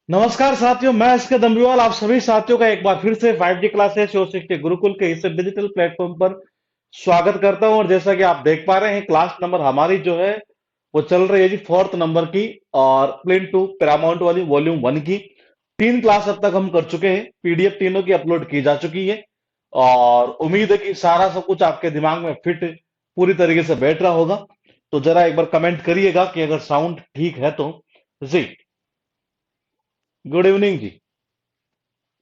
नमस्कार साथियों, मैं एसके दम्बीवाल आप सभी साथियों का एक बार फिर से 5G क्लासेस और 60 गुरुकुल के इस डिजिटल प्लेटफॉर्म पर स्वागत करता हूं। और जैसा कि आप देख पा रहे हैं, क्लास नंबर हमारी जो है वो चल रही है जी फोर्थ नंबर की, और प्लेन टू पैरामाउंट वाली वॉल्यूम वन की। 3 क्लास अब तक हम कर चुके हैं, पीडीएफ तीनों की अपलोड की जा चुकी है। और उम्मीद है कि सारा सब कुछ आपके दिमाग में फिट पूरी तरीके से बैठ रहा होगा। तो जरा एक बार कमेंट करिएगा कि अगर साउंड ठीक है तो। जी, गुड इवनिंग जी।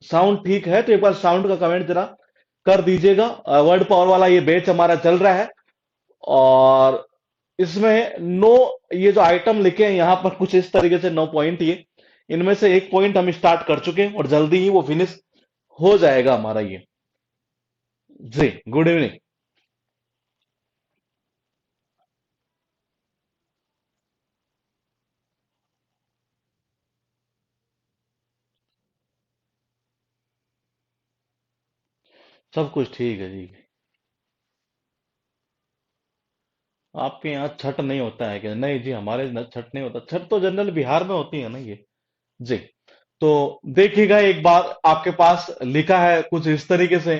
साउंड ठीक है तो एक बार साउंड का कमेंट जरा कर दीजिएगा। वर्ड पावर वाला ये बैच हमारा चल रहा है। और इसमें नो, ये जो आइटम लिखे हैं यहाँ पर कुछ इस तरीके से 9 पॉइंट, ये इनमें से एक पॉइंट हम स्टार्ट कर चुके हैं और जल्दी ही वो फिनिश हो जाएगा हमारा ये। जी, गुड इवनिंग। सब कुछ ठीक है जी। आपके यहाँ छठ नहीं होता है क्या? नहीं जी, हमारे न छठ नहीं होता। छठ तो जनरल बिहार में होती है ना ये। जी, तो देखिएगा एक बार, आपके पास लिखा है कुछ इस तरीके से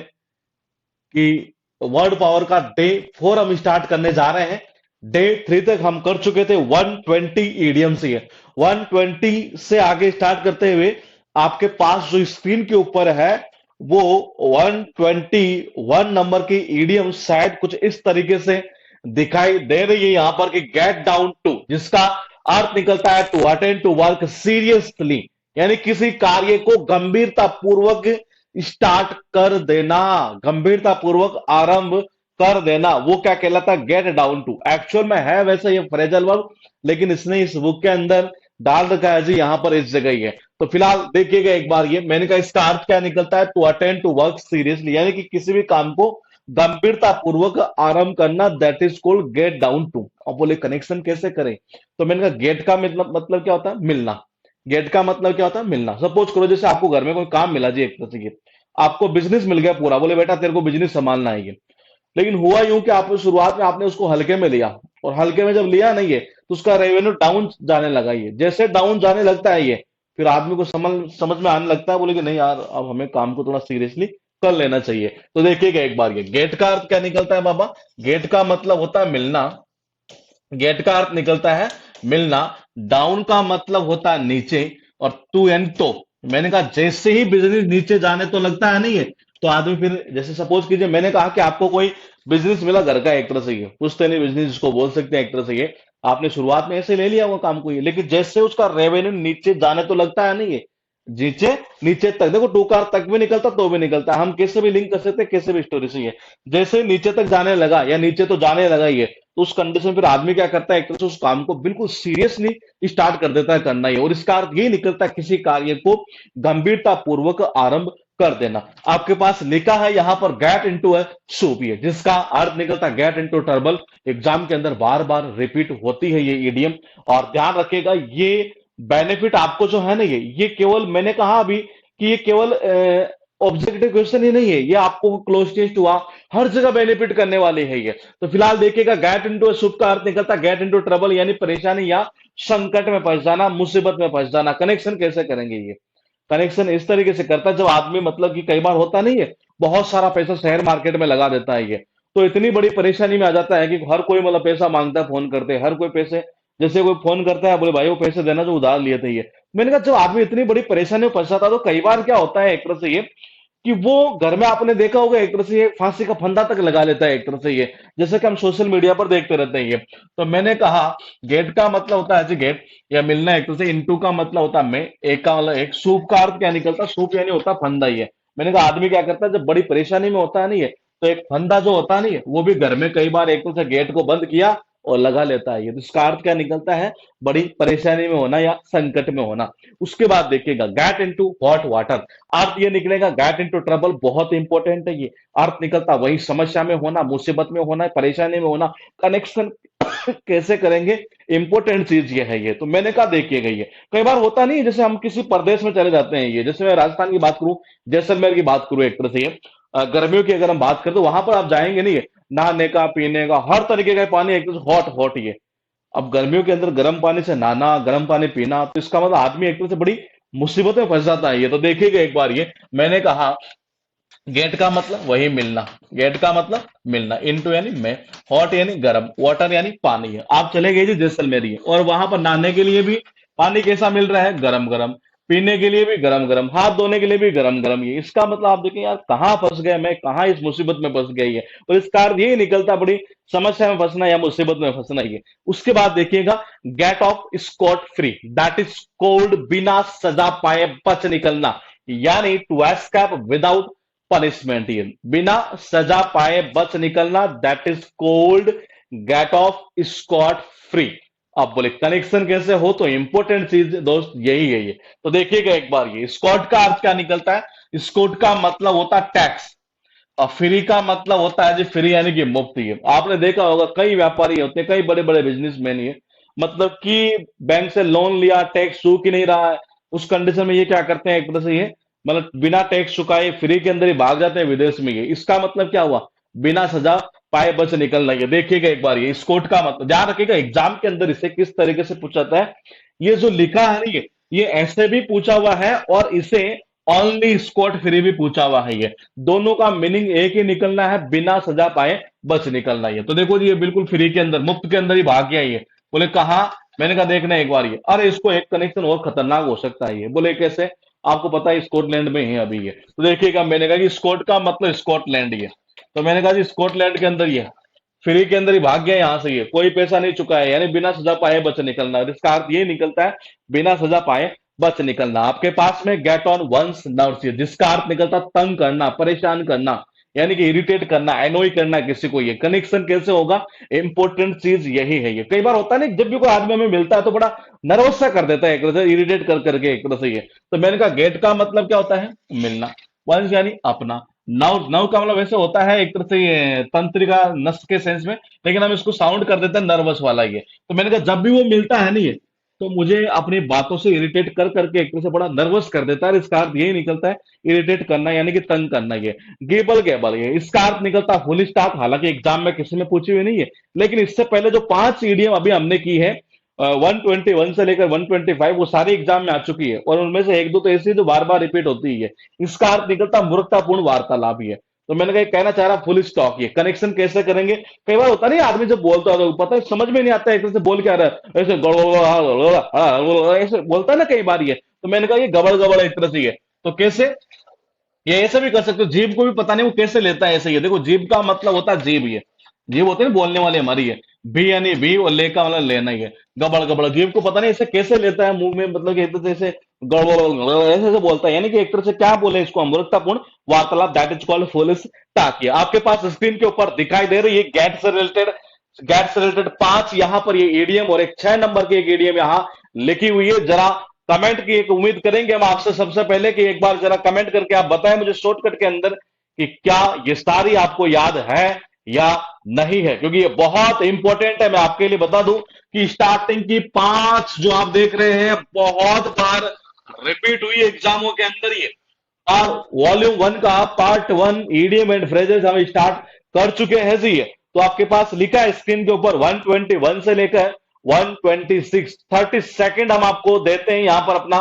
कि वर्ड पावर का डे 4 हम स्टार्ट करने जा रहे हैं। डे 3 तक हम कर चुके थे 120 ईडियम्स। ये 120 से आगे स्टार्ट करते हुए आपके पास जो स्क्रीन के ऊपर है वो 121 नंबर की ईडियम शायद कुछ इस तरीके से दिखाई दे रही है यहां पर कि गेट डाउन टू, जिसका अर्थ निकलता है to attend to work seriously, यानी किसी कार्य को गंभीरता पूर्वक स्टार्ट कर देना, गंभीरता पूर्वक आरंभ कर देना। वो क्या कहलाता है? Gate down to. एक्चुअल में है वैसे ये फ्रेजल वर्ब, लेकिन इसने इस बुक के अंदर डाल रखा है जी यहां पर इस जगह ही है। तो फिलहाल देखिएगा एक बार, ये मैंने कहा इसका अर्थ क्या निकलता है? To attend to work seriously, यानी कि किसी भी काम को गंभीरता पूर्वक आरंभ करना, that is called get down to. अब बोले कनेक्शन कैसे करें? तो मैंने कहा गेट का मतलब क्या होता है? मिलना। गेट का मतलब क्या होता है? मिलना। सपोज करो जैसे आपको घर में कोई काम मिला जी, एक तरह से ये आपको बिजनेस मिल गया पूरा, बोले बेटा तेरे को बिजनेस संभालना है ये। लेकिन हुआ यूं कि आपने शुरुआत में आपने उसको हल्के में लिया, और हल्के में जब लिया नहीं है तो उसका रेवेन्यू डाउन जाने लगा। ये जैसे डाउन जाने लगता है ये, फिर आदमी को समझ समझ में आने लगता है, बोले कि नहीं यार, अब हमें काम को थोड़ा सीरियसली कर लेना चाहिए। तो देखिएगा एक बार, ये गेट का अर्थ क्या निकलता है बाबा? गेट का मतलब होता है मिलना। गेट का अर्थ निकलता है मिलना। डाउन का मतलब होता है नीचे। और टू एंड तो, मैंने कहा जैसे ही बिजनेस नीचे जाने तो लगता है नहीं है, तो आदमी फिर जैसे सपोज कीजिए मैंने कहा कि आपको कोई बिजनेस मिला घर का, एक तरह से ये पुश्तैनी बिजनेस जिसको बोल सकते हैं, एक तरह से ये आपने शुरुआत में ऐसे ले लिया वो काम को ये, लेकिन जैसे उसका रेवेन्यू नीचे जाने तो लगता है नहीं है, नीचे नीचे तक देखो, टू कार तक भी निकलता तो भी निकलता है, हम कैसे भी लिंक कर सकते हैं, कैसे भी स्टोरी से ये जैसे नीचे तक जाने लगा या नीचे तो जाने लगा ये, तो उस कंडीशन फिर आदमी क्या करता है? एक तरह से उस काम को बिल्कुल सीरियसली स्टार्ट कर देता है करना ही। और इसका अर्थ ये निकलता है किसी कार्य को गंभीरता पूर्वक आरंभ कर देना। आपके पास लिखा है यहां पर गेट इनटू ए सूप, ये जिसका अर्थ निकलता है गेट इनटू ट्रबल। एग्जाम के अंदर बार बार रिपीट होती है ये इडियम। और ध्यान रखिएगा, ये बेनिफिट आपको जो है ना, ये केवल मैंने कहा अभी कि ये केवल ऑब्जेक्टिव क्वेश्चन ही नहीं है, ये आपको क्लोज टेस्ट हुआ हर जगह बेनिफिट करने वाले है ये। तो फिलहाल देखिएगा, गेट इनटू सुप का अर्थ निकलता है गेट इनटू ट्रबल, यानी परेशानी या संकट में फंस जाना, मुसीबत में फंस जाना। कनेक्शन कैसे करेंगे ये? कनेक्शन इस तरीके से करता है जब आदमी, मतलब कि कई बार होता नहीं है, बहुत सारा पैसा शेयर मार्केट में लगा देता है ये, तो इतनी बड़ी परेशानी में आ जाता है कि हर कोई मतलब पैसा मांगता है, फोन करते हैं हर कोई पैसे। जैसे कोई फोन करता है, बोले भाई वो पैसे देना जो उधार लिए थे ये। मैंने कहा जब आदमी इतनी बड़ी परेशानी में फंसा था, तो कई बार क्या होता है एक तरह से ये कि वो घर में आपने देखा होगा एक तरह से ये फांसी का फंदा तक लगा लेता है एक तरह से ये, जैसे कि हम सोशल मीडिया पर देखते रहते हैं ये। तो मैंने कहा गेट का मतलब होता है जी गेट या मिलना, एक तरह से इनटू का मतलब होता है मैं, एक का मतलब एक, सूप का अर्थ क्या निकलता है? सूप यानी होता है फंदा ही है। मैंने कहा आदमी क्या करता है जब बड़ी परेशानी में होता है नहीं है, तो एक फंदा जो होता नहीं है वो भी घर में कई बार एक तरह से गेट को बंद किया और लगा लेता है ये। तो इसका अर्थ क्या निकलता है? बड़ी परेशानी में होना या संकट में होना। उसके बाद देखिएगा गेट इनटू हॉट वाटर, अर्थ ये निकलेगा गेट इनटू ट्रबल, बहुत इंपॉर्टेंट है ये। अर्थ निकलता वही समस्या में होना, मुसीबत में होना, परेशानी में होना। कनेक्शन कैसे करेंगे? इंपॉर्टेंट चीज ये है ये। तो मैंने कहा देखिएगा, ये कई बार होता नहीं है, जैसे हम किसी प्रदेश में चले जाते हैं ये, जैसे मैं राजस्थान की बात करूं, जैसलमेर की बात करूं, एक तरह से ये गर्मियों की अगर हम बात करें तो वहां पर आप जाएंगे नहीं है, नहाने का, पीने का, हर तरीके का पानी एक तरह से हॉट हॉट ये। अब गर्मियों के अंदर गर्म पानी से नहाना, गर्म पानी पीना, तो इसका मतलब आदमी एक तरह से बड़ी मुसीबत में फंस जाता है ये। तो देखिएगा एक बार ये, मैंने कहा गेट का मतलब वही मिलना, गेट का मतलब मिलना, इनटू यानी में, हॉट यानी गर्म, वाटर यानी पानी है। आप चले गए जी जैसलमेर ही, और वहां पर नहाने के लिए भी पानी कैसा मिल रहा है, गरम गरम, पीने के लिए भी गरम गरम, हाथ धोने के लिए भी गरम गरम। ये इसका मतलब आप देखें यार, कहाँ फंस गए मैं, कहाँ इस मुसीबत में फंस गई है। और इसका अर्थ यही निकलता बड़ी समस्या में फंसना या मुसीबत में फंसना ही है। उसके बाद देखिएगा, get off scot free, that is called, बिना सजा पाए बच निकलना, यानी टू एस्केप विदाउट पनिशमेंट। ये बिना सजा पाए बच निकलना, that is called get off scot free. अब बोले कनेक्शन कैसे हो, तो इंपॉर्टेंट चीज दोस्त यही है ये। तो देखिएगा एक बार, ये स्कॉट का अर्थ क्या निकलता है, स्कॉट का मतलब होता है टैक्स, और फ्री का मतलब होता है जी फ्री यानी कि मुफ्त। ये आपने देखा होगा, कई व्यापारी होते हैं, कई बड़े बड़े बिजनेसमैन, ये मतलब कि बैंक से लोन लिया, टैक्स चूक ही नहीं रहा है, उस कंडीशन में ये क्या करते हैं, एक तरह से ये मतलब बिना टैक्स चुकाए फ्री के अंदर ही भाग जाते हैं विदेश में। ये इसका मतलब क्या हुआ, बिना सजा पाए बच निकलना। ये देखिएगा एक बार, ये स्कोट का मतलब ध्यान रखिएगा, एग्जाम के अंदर इसे किस तरीके से पूछा जाता है। ये जो लिखा है ना, ये ऐसे भी पूछा हुआ है, और इसे ऑनली स्कॉट फ्री भी पूछा हुआ है। ये दोनों का मीनिंग एक ही निकलना है, बिना सजा पाए बच निकलना। ये तो देखो जी, ये बिल्कुल फ्री के अंदर, मुफ्त के अंदर ही भाग गया ये। बोले कहा, मैंने कहा देखना एक बार ये, अरे इसको एक कनेक्शन और खतरनाक हो सकता है ये। बोले कैसे, आपको पता है स्कॉटलैंड में है अभी ये। तो देखिएगा, मैंने कहा कि स्कॉट का मतलब स्कॉटलैंड ये, तो मैंने कहा जी स्कॉटलैंड के अंदर ये फ्री के अंदर ही भाग गया यहाँ से, ये कोई पैसा नहीं चुका है, यानी बिना सजा पाए बच निकलना। इसका अर्थ ये निकलता है, बिना सजा पाए बच निकलना। आपके पास में गेट ऑन वंस नर्व्स, जिसका अर्थ निकलता तंग करना, परेशान करना, यानी कि इरिटेट करना, एनोई करना किसी को। ये कनेक्शन कैसे होगा, इंपॉर्टेंट चीज यही है। ये कई बार होता है ना, जब भी कोई आदमी हमें मिलता है तो बड़ा नर्वस सा कर देता है, एक तरह से इरिटेट कर करके एक तरह से ये। तो मैंने कहा गेट का मतलब क्या होता है, मिलना, वंस यानी अपना, नव नव का मतलब वैसे होता है एक तरह से ये तंत्रिका नस के सेंस में, लेकिन हम इसको साउंड कर देते हैं नर्वस वाला ये। तो मैंने कहा जब भी वो मिलता है ना ये, तो मुझे अपनी बातों से इरिटेट कर करके एक तरह से बड़ा नर्वस कर देता है। इसका अर्थ यही निकलता है, इरिटेट करना यानी कि तंग करना। ये गेबल गेबल, ये इसका अर्थ निकलता है फुल स्टॉप। हालांकि एग्जाम में किसी ने पूछी हुई नहीं है, लेकिन इससे पहले जो 5 ईडीएम अभी हमने की है, 121 से लेकर 125, वो सारी एग्जाम में आ चुकी है, और उनमें से एक दो तो ऐसी जो बार बार रिपीट होती है। इसका अर्थ निकलता मूर्खतापूर्ण वार्तालाप ही है। तो मैंने कहा कहना चाह रहा फुल स्टॉक। ये कनेक्शन कैसे करेंगे, कई बार होता नहीं आदमी जब बोलता है तो पता है समझ में नहीं आता है, एक तरह से बोल क्या रहा है, ऐसे ऐसे बोलता है ना कई बार ये। तो मैंने कहा ये गबड़ गबड़ एक तरह से ये, तो कैसे, ये ऐसे भी कर सकते हो, जीभ को भी पता नहीं वो कैसे लेता है ऐसे। ये देखो, जीभ का मतलब होता है जीभ, ये जीभ होती है ना बोलने वाली हमारी, ये भी यानी भी, और ले का मतलब लेना ही है। गबड़ गबड़, जीभ को पता नहीं ऐसे कैसे लेता है मुंह में, मतलब कि एक तरह से ऐसे गड़बड़ ऐसे ऐसे बोलता है, यानी कि एक तरह से क्या बोले इसको, अमूर्खतापूर्ण वार्तालाप, that is called foolish talk. ये आपके पास स्क्रीन के ऊपर दिखाई दे रही है गेट से रिलेटेड 5 यहां पर ये ईडीएम, और एक 6 नंबर की एक ईडीएम यहां लिखी हुई है। जरा कमेंट की एक उम्मीद करेंगे हम आपसे सबसे पहले, कि एक बार जरा कमेंट करके आप बताएं मुझे शॉर्टकट के अंदर कि क्या ये सारी आपको याद है या नहीं है, क्योंकि ये बहुत इंपॉर्टेंट है। मैं आपके लिए बता दूं कि स्टार्टिंग की 5 जो आप देख रहे हैं बहुत बार रिपीट हुई एग्जामों के अंदर ये, और वॉल्यूम 1 का पार्ट 1 ईडीएम एंड फ्रेजेस हम स्टार्ट कर चुके हैं जी। तो आपके पास लिखा है स्क्रीन के ऊपर 121 से लेकर 126, 30 सेकेंड हम आपको देते हैं यहां पर अपना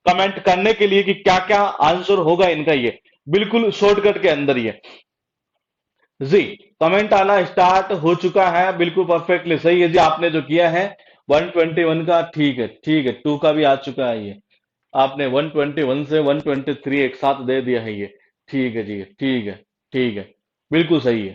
कमेंट करने के लिए कि क्या क्या आंसर होगा इनका, ये बिल्कुल शॉर्टकट के अंदर ये जी। कमेंट आना स्टार्ट हो चुका है, बिल्कुल परफेक्टली सही है जी आपने जो किया है 121 का। ठीक है ठीक है, 2 का भी आ चुका है ये, आपने 121 से 123 एक साथ दे दिया है ये। ठीक है जी, ठीक है, ठीक है, बिल्कुल सही है।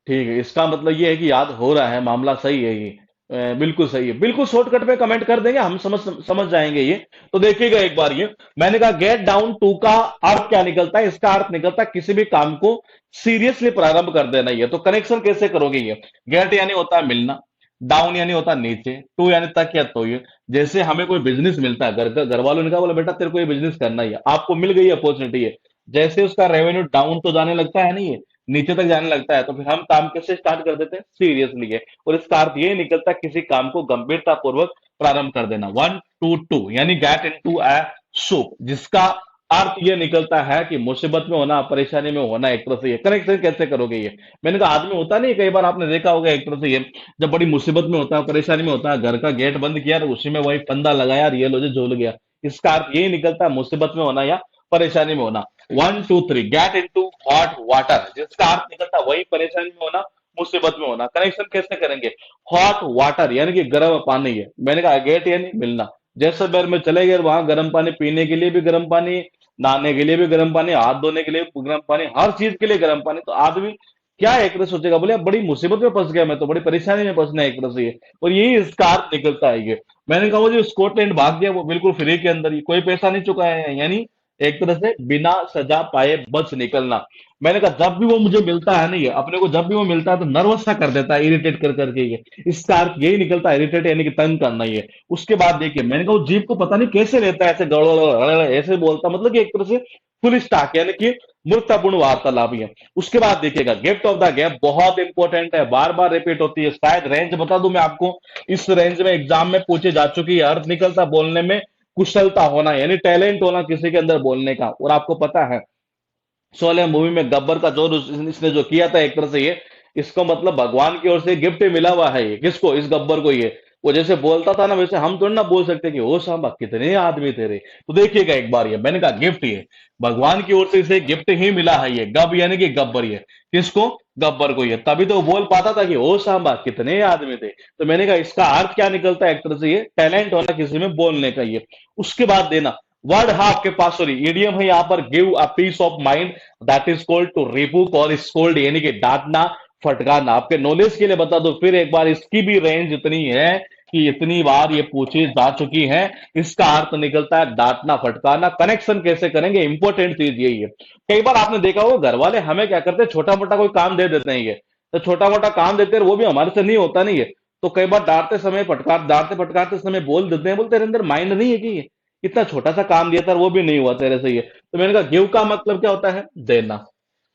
ठीक है, इसका मतलब ये है कि याद हो रहा है, मामला सही है ये। बिल्कुल सही है, बिल्कुल शॉर्टकट में कमेंट कर देंगे, हम समझ समझ जाएंगे ये। तो देखिएगा एक बार ये, मैंने कहा गेट डाउन टू का अर्थ क्या निकलता है, इसका अर्थ निकलता है किसी भी काम को सीरियसली प्रारंभ कर देना। ये तो कनेक्शन कैसे करोगे, ये गेट यानी होता है मिलना, डाउन यानी होता है नीचे, टू यानी तक या तो। ये जैसे हमें कोई बिजनेस मिलता है, घर वालों ने कहा बोला बेटा तेरे को ये बिजनेस करना ही है, आपको मिल गई अपॉर्चुनिटी है, जैसे उसका रेवेन्यू डाउन तो जाने लगता है नहीं, नीचे तक जाने लगता है, तो फिर हम काम कैसे स्टार्ट कर देते हैं, सीरियसली है। और इसका अर्थ ये निकलता है किसी काम को गंभीरता पूर्वक प्रारंभ कर देना। 122 यानी गेट इनटू अ सूप, जिसका अर्थ ये निकलता है कि मुसीबत में होना, परेशानी में होना। एक तरह से ये कनेक्शन कैसे करोगे, ये मैंने कहा आदमी होता नहीं, कई बार आपने देखा होगा एक तरह से ये, जब बड़ी मुसीबत में होता है, परेशानी में होता है, घर का गेट बंद किया और उसी में वही फंदा लगाया और ये लो जी झूल गया, इसका अर्थ यही निकलता है मुसीबत में होना या परेशानी में होना। 1 2 3 गेट इनटू हॉट वाटर, जिसका अर्थ निकलता है वही परेशानी में होना, मुसीबत में होना। कनेक्शन कैसे करेंगे? हॉट वाटर यानी कि गर्म पानी है, मैंने कहा गेट यानी मिलना। जैसलमेर में चले गए, वहां गर्म पानी पीने के लिए भी गर्म पानी, नहाने के लिए भी गर्म पानी, हाथ धोने के लिए भी गर्म पानी, हर चीज के लिए गर्म पानी। तो आदमी क्या एक तरह सोचेगा, बोले बड़ी मुसीबत में फंस गया, मैं तो बड़ी परेशानी में फंसना है एक तरह से ये। और यही इसका अर्थ निकलता है ये। मैंने कहा वो जो स्कॉटलैंड भाग गया वो बिल्कुल फ्री के अंदर ही, कोई पैसा नहीं चुकाया है, यानी एक तरह से बिना सजा पाए बच निकलना। मैंने कहा जब भी वो मुझे मिलता है ना, ये अपने को जब भी वो मिलता है तो नर्वस सा कर देता है, इरिटेट कर करके ये। इसका अर्थ यही निकलता है, इरिटेट यानी कि तंग करना ही है। उसके बाद देखिए, मैंने कहा वो जीव को पता नहीं कैसे लेता है, ऐसे गड़बड़ ऐसे बोलता, मतलब कि एक तरह से फुल स्टॉक यानी कि मूर्खतापूर्ण वार्तालाप ही है। उसके बाद देखिएगा गिफ्ट ऑफ द गैप, बहुत इंपॉर्टेंट है, बार बार रिपीट होती है। शायद रेंज बता दूं मैं आपको, इस रेंज में एग्जाम में पूछे जा चुकी है। अर्थ निकलता बोलने में कुशलता होना, यानी टैलेंट होना किसी के अंदर बोलने का। और आपको पता है शोले मूवी में गब्बर का जो इसने जो किया था एक तरह से ये, इसको मतलब भगवान की ओर से गिफ्ट मिला हुआ है ये, किसको? इस गब्बर को ये। वो जैसे बोलता था ना, वैसे हम थोड़ी ना बोल सकते कि ओ सांबा कितने आदमी तेरे। तो देखिएगा एक बार, ये मैंने कहा गिफ्ट, ये भगवान की ओर से इसे गिफ्ट ही मिला है ये, गब यानी कि गब्बर ये। किसको? गब्बर को ये। तभी तो वो बोल पाता था कि ओ सांबा कितने आदमी थे। तो मैंने कहा इसका अर्थ क्या निकलता है एक तरह से, ये टैलेंट होना किसी में बोलने का ये। उसके बाद देना वर्ड है आपके पास, सॉरी ईडियम है यहाँ पर, give a piece of mind, that is called to rebuke और स्कोल्ड, यानी कि डांटना फटकारना। आपके नॉलेज के लिए बता दो फिर एक बार, इसकी भी रेंज इतनी है कि इतनी बार ये पूछी जा चुकी है। इसका अर्थ निकलता है डांटना फटकारना। कनेक्शन कैसे करेंगे, इंपॉर्टेंट चीज यही है। कई बार आपने देखा होगा घर वाले हमें क्या करते हैं, छोटा मोटा कोई काम दे देते हैं ये, तो छोटा मोटा काम देते हैं, वो भी हमारे से नहीं होता नहीं है। तो कई बार डांटते फटकारते समय बोल देते हैं, बोलते तेरे अंदर माइंड नहीं है कि ये इतना छोटा सा काम दिया था वो भी नहीं हुआ तेरे से ये। तो मैंने कहा गिव का मतलब क्या होता है? देना।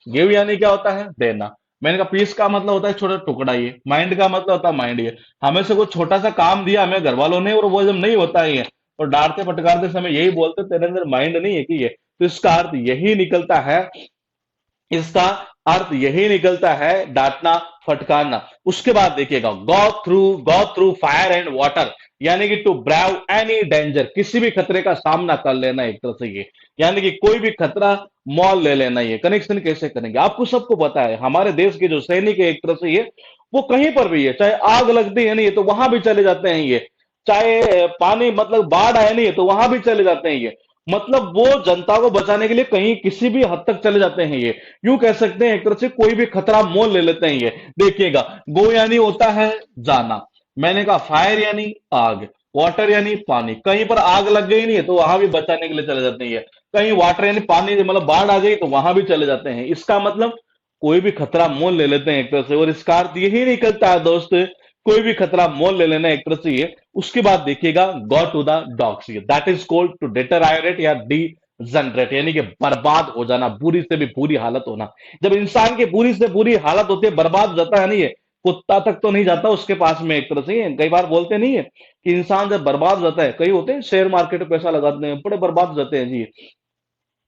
गिव यानी क्या होता है? देना। मैंने कहा पीस का मतलब होता है छोटा टुकड़ा, ये माइंड का मतलब होता है माइंड ये। हमें से कुछ छोटा सा काम दिया हमें घर वालों ने, और वो जब नहीं होता है ये, और डांटते फटकारते समय यही बोलते तेरे अंदर माइंड नहीं है कि ये। तो इसका अर्थ यही निकलता है, इसका अर्थ यही निकलता है डांटना फटकारना। उसके बाद देखिएगा go through fire and water, यानी कि टू ब्रेव एनी डेंजर, किसी भी खतरे का सामना कर लेना एक तरह से ये, यानी कि कोई भी खतरा मोल ले लेना। ये कनेक्शन कैसे करेंगे? आपको सबको पता है हमारे देश के जो सैनिक है एक तरह से ये, वो कहीं पर भी है, चाहे आग लगती है नहीं तो वहां भी चले जाते हैं ये, चाहे पानी मतलब बाढ़ आए नहीं तो वहां भी चले जाते हैं ये। मतलब वो जनता को बचाने के लिए कहीं किसी भी हद तक चले जाते हैं ये। यूं कह सकते हैं एक तरह से कोई भी खतरा मोल ले लेते हैं ये। देखिएगा गो यानी होता है जाना, मैंने कहा फायर यानी आग, वाटर यानी पानी। कहीं पर आग लग गई नहीं है तो वहां भी बचाने के लिए चले जाते हैं ये। कहीं वाटर यानी पानी, मतलब बाढ़ आ गई तो वहां भी चले जाते हैं। इसका मतलब कोई भी खतरा मोल ले लेते हैं एक तरह से, और इसका अर्थ यही निकलता है दोस्त, कोई भी खतरा मोल ले लेना एक तरह से ये। उसके बाद देखिएगा go to the dogs, that is called to deteriorate या डी जनरेट, यानी कि बर्बाद हो जाना, बुरी से भी बुरी हालत होना। जब इंसान की बुरी से बुरी हालत होती है, बर्बाद हो जाता है नहीं है, कुत्ता तक तो नहीं जाता उसके पास में एक तरह से। कई बार बोलते नहीं है कि इंसान जब बर्बाद हो जाता है, कई होते हैं शेयर मार्केट में पैसा लगाते हैं बड़े बर्बाद हो जाते हैं जी।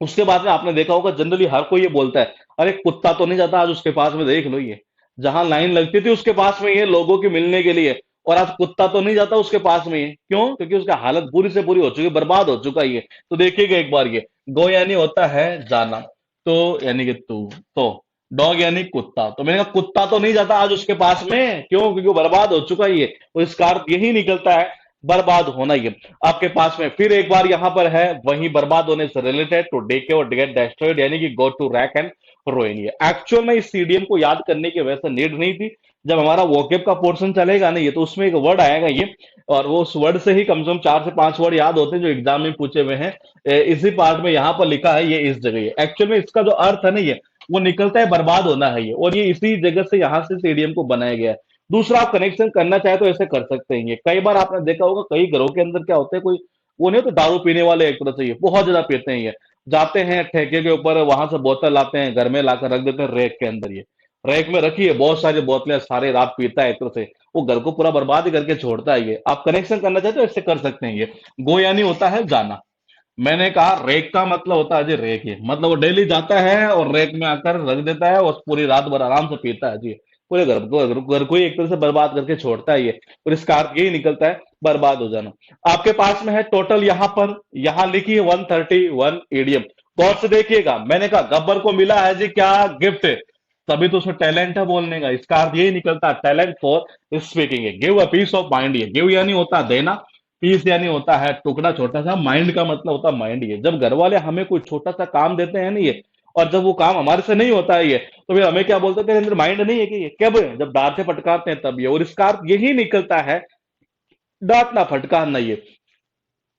उसके बाद में आपने देखा होगा जनरली हर कोई ये बोलता है, अरे कुत्ता तो नहीं जाता आज उसके पास में, देख लो ये जहां लाइन लगती थी उसके पास में ये लोगों के मिलने के लिए, और आज कुत्ता तो नहीं जाता उसके पास में ये। क्यों? क्योंकि उसका हालत बुरी से बुरी हो चुकी है, बर्बाद हो चुका है ये। तो देखिएगा एक बार, ये गो यानी होता है जाना, तो यानी कि तू, तो डॉग यानी कुत्ता। तो मैंने कहा कुत्ता तो नहीं जाता आज उसके पास में, क्यों? क्योंकि वो बर्बाद हो चुका है ये। और इसका अर्थ यही निकलता है बर्बाद होना ये आपके पास में। फिर एक बार यहां पर है वही बर्बाद होने से रिलेटेड, टू डेके और गेट डेस्ट्रॉयड, यानी कि go to rack and ruin. ये एक्चुअल में इस सीडीएम को याद करने की वैसे नीड नहीं थी। जब हमारा वोकेब का पोर्शन चलेगा ना ये, तो उसमें एक वर्ड आएगा ये, और वो उस वर्ड से ही कम से कम 4 से 5 वर्ड याद होते हैं जो एग्जाम में पूछे हुए हैं। इसी पार्ट में यहाँ पर लिखा है ये, इस जगह एक्चुअल में इसका जो अर्थ है ना ये, वो निकलता है बर्बाद होना है ये, और ये इसी जगह से यहाँ से सीडीएम को बनाया गया है। दूसरा, आप कनेक्शन करना चाहे तो ऐसे कर सकते हैं। ये कई बार आपने देखा होगा कई घरों के अंदर क्या होता है, कोई वो नहीं तो दारू पीने वाले एक तरह से ये बहुत ज्यादा पीते हैं ये, जाते हैं ठेके के ऊपर, वहां से बोतल लाते हैं, घर में लाकर रख देते हैं रैक के अंदर। ये रैक में रखी है बहुत सारी बोतलें, सारे रात पीता है एक तरह से, वो घर को पूरा बर्बाद ही करके छोड़ता है ये। आप कनेक्शन करना चाहते हो ऐसे कर सकते हैं ये। गो यानी होता है जाना, मैंने कहा रैक का मतलब होता है जी रैक, ये मतलब वो डेली जाता है और रैक में आकर रख देता है और पूरी रात भर आराम से पीता है जी, पूरे घर को ही एक तरह से बर्बाद करके छोड़ता है ये। और इसका अर्थ यही निकलता है बर्बाद हो जाना। आपके पास में है टोटल यहां पर, यहां लिखी है 131 ईडीएम। गौर से देखिएगा, मैंने कहा गब्बर को मिला है जी क्या गिफ्ट, तभी तो उसमें टैलेंट है बोलने का, इसका अर्थ यही निकलता है टैलेंट फॉर स्पीकिंग है। Give a piece of mind, ये गिव यानी होता है देना, पीस यानी होता है टुकड़ा छोटा सा, माइंड का मतलब होता है माइंड। ये जब घर वाले हमें कोई छोटा सा काम देते हैं ना ये, और जब वो काम हमारे से नहीं होता है ये, तो फिर हमें क्या बोलते हैं, तेरे अंदर माइंड नहीं है कि ये कब, जब डांट से फटकारते हैं तब ये, और इसका अर्थ यही निकलता है डांटना फटकारना ये।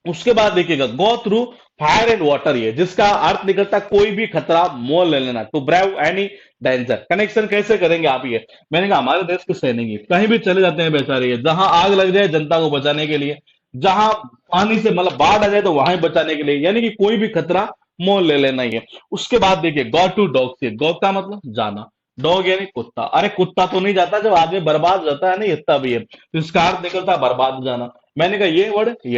उसके बाद देखिएगा go through fire and water, ये जिसका अर्थ निकलता है कोई भी खतरा मोल ले लेना, to brave any danger. Connection कैसे करेंगे आप ये, मैंने कहा हमारे देश के सैनिक ही कहीं भी चले जाते हैं बेचारे, ये जहां आग लग जाए जनता को बचाने के लिए, जहां पानी से मतलब बाढ़ आ जाए तो वहां बचाने के लिए, यानी कि कोई भी खतरा मोल ले लेना ही है। उसके बाद देखिए गो टू डॉग से, गो का मतलब जाना, डॉग यानी कुत्ता, अरे कुत्ता तो नहीं जाता जब आदमी बर्बाद हो जाता है ना, इतना भी है, तो इसका अर्थ निकलता है बर्बाद हो जाना। मैंने कहा ये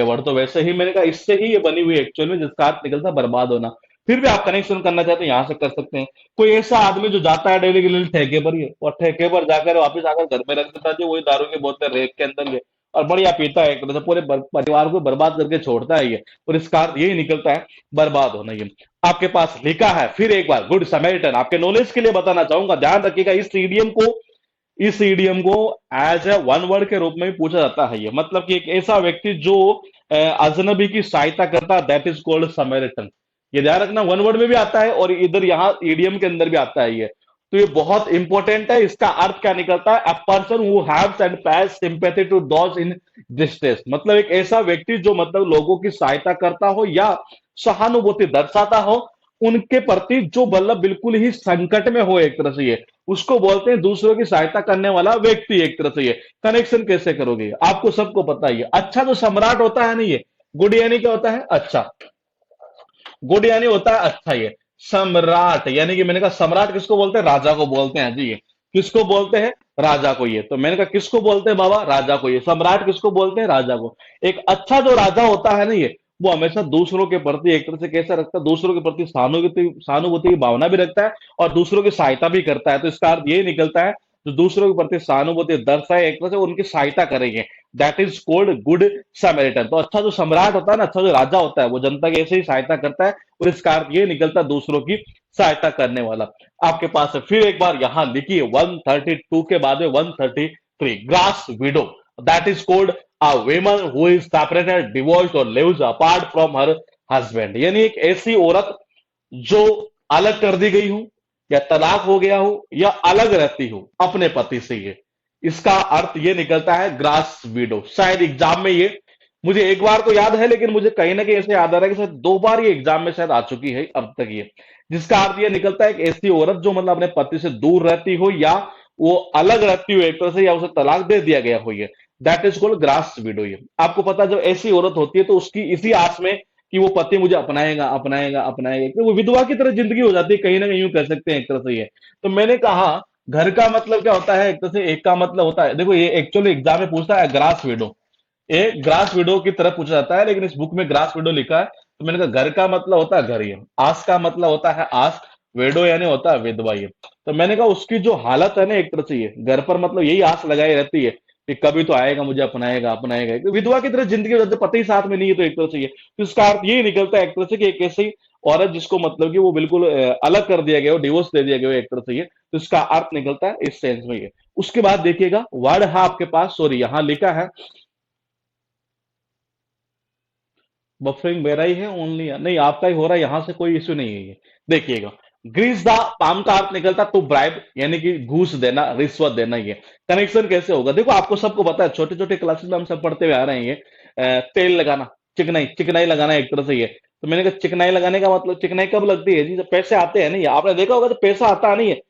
वर्ड तो वैसे ही मैंने कहा इससे ही ये बनी हुई एक्चुअल में, जिसका अर्थ निकलता है बर्बाद होना। फिर भी आप कनेक्शन करना चाहते हैं यहां से कर सकते हैं। कोई ऐसा आदमी जो जाता है डेली के लिए ठेके पर, ये और ठेके पर जाकर वापस आकर घर में रख देता है वही दारू की बोतल रेक के अंदर ये, और बढ़िया पीता है, एक तरह से पूरे परिवार को बर्बाद करके छोड़ता है ये, और इसका अर्थ यही निकलता है बर्बाद होना ये। आपके पास लिखा है फिर एक बार गुड समैरिटन, आपके नॉलेज के लिए बताना चाहूंगा, ध्यान रखिएगा इस ईडीएम को एज ए वन वर्ड के रूप में भी पूछा जाता है। ये मतलब कि एक ऐसा व्यक्ति जो अजनबी की सहायता करता है, दैट इज कॉल्ड समैरिटन। ये ध्यान रखना, वन वर्ड में भी आता है और इधर यहाँ ईडीएम के अंदर भी आता है ये, तो ये बहुत इंपॉर्टेंट है। इसका अर्थ क्या निकलता है, a person who haves and pays sympathy to those in distress, मतलब एक ऐसा व्यक्ति जो मतलब लोगों की सहायता करता हो या सहानुभूति दर्शाता हो उनके प्रति, जो मतलब बिल्कुल ही संकट में हो, एक तरह से ये उसको बोलते हैं दूसरों की सहायता करने वाला व्यक्ति, एक तरह से ये। कनेक्शन कैसे करोगे आपको सबको पता ही है। अच्छा जो सम्राट होता है ना ये, गुड यानी क्या होता है अच्छा, गुड यानी होता है अच्छा ये। सम्राट यानी कि मैंने कहा सम्राट किसको बोलते हैं, राजा को बोलते हैं जी ये। किसको बोलते हैं, राजा को ये। तो मैंने कहा किसको बोलते हैं बाबा, राजा को ये। सम्राट किसको बोलते हैं, राजा को। एक अच्छा जो राजा होता है ना ये, वो हमेशा दूसरों के प्रति एक तरह से कैसा रखता है, दूसरों के प्रति सहानुभूति सहानुभूति की भावना भी रखता है और दूसरों की सहायता भी करता है। तो इसका अर्थ ये निकलता है जो दूसरों के प्रति सहानुभूति दर्शाए, एक तरह से उनकी सहायता करेंगे, that is cold good Samaritan. तो अच्छा जो सम्राट होता है ना, अच्छा जो राजा होता है, वो जनता की ऐसे ही सहायता करता है, और इसका अर्थ ये निकलता है दूसरों की सहायता करने वाला। आपके पास है फिर एक बार यहां लिखिए 132 के बाद में 133, grass widow, that is called a woman who is separated divorced और lives apart from her husband, यानी एक ऐसी औरत जो अलग कर दी गई हो या तलाक हो गया हो या अलग रहती हो अपने पति से ये, इसका अर्थ ये निकलता है ग्रास विडो। शायद एग्जाम में ये, मुझे एक बार तो याद है लेकिन मुझे कहीं ना कहीं ऐसे याद आ रहा है कि शायद 2 बार ये एग्जाम में शायद आ चुकी है अब तक ये, जिसका अर्थ ये निकलता है एक ऐसी औरत जो मतलब अपने पति से दूर रहती हो या वो अलग रहती हो एक तरह से, या उसे तलाक दे दिया गया हो ये, that is called grass window ये। आपको पता है जब ऐसी औरत होती है तो उसकी इसी आस में कि वो पति मुझे अपनाएगा अपनाएगा अपनाएगा, तो वो विधवा की तरह जिंदगी हो जाती है, कहीं ना कहीं यूं कह सकते हैं एक तरह से ये। तो मैंने कहा घर का मतलब क्या होता है, एक तरह से एक का मतलब होता है, देखो ये एक्चुअली एग्जाम में पूछता है ग्रास विडो, एक ग्रास विडो की तरह पूछा जाता है, लेकिन इस बुक में ग्रास विडो लिखा है। तो मैंने कहा घर का मतलब होता है घर ये, आस का मतलब होता है आस, वेडो यानी होता है विधवा ये। तो मैंने कहा उसकी जो हालत है ना एक तरह से ये, घर पर मतलब यही आस लगाई रहती है कि कभी तो आएगा मुझे अपनाएगा अपनाएगा, तो विधवा की तरह जिंदगी हो जाती है, पति साथ में नहीं है, तो एक तरह से ये, तो इसका अर्थ यही निकलता है एक तरह से कि एक ऐसी औरत जिसको मतलब कि वो बिल्कुल अलग कर दिया गया हो, डिवोर्स दे दिया गया हो एक तरह से ये, तो इसका अर्थ निकलता है इस सेंस में ये। उसके बाद देखिएगा वर्ड है आपके पास, सॉरी यहां लिखा है बफरिंग मेरा ही है ओनली, नहीं आपका ही हो रहा है, यहां से कोई इश्यू नहीं है ये। देखिएगा ग्रीस द पाम का अर्थ निकलता टू ब्राइब, यानी कि घूस देना रिश्वत देना ये। कनेक्शन कैसे होगा, देखो आपको सबको पता है, छोटे छोटे क्लासेस में हम सब पढ़ते हुए आ रहे हैं ये, तेल लगाना, चिकनाई चिकनाई लगाना एक तरह से ये। तो मैंने कहा चिकनाई लगाने का मतलब, चिकनाई कब लगती है जी, जब पैसे आते हैं नहीं, आपने देखा होगा जब पैसा आता नहीं है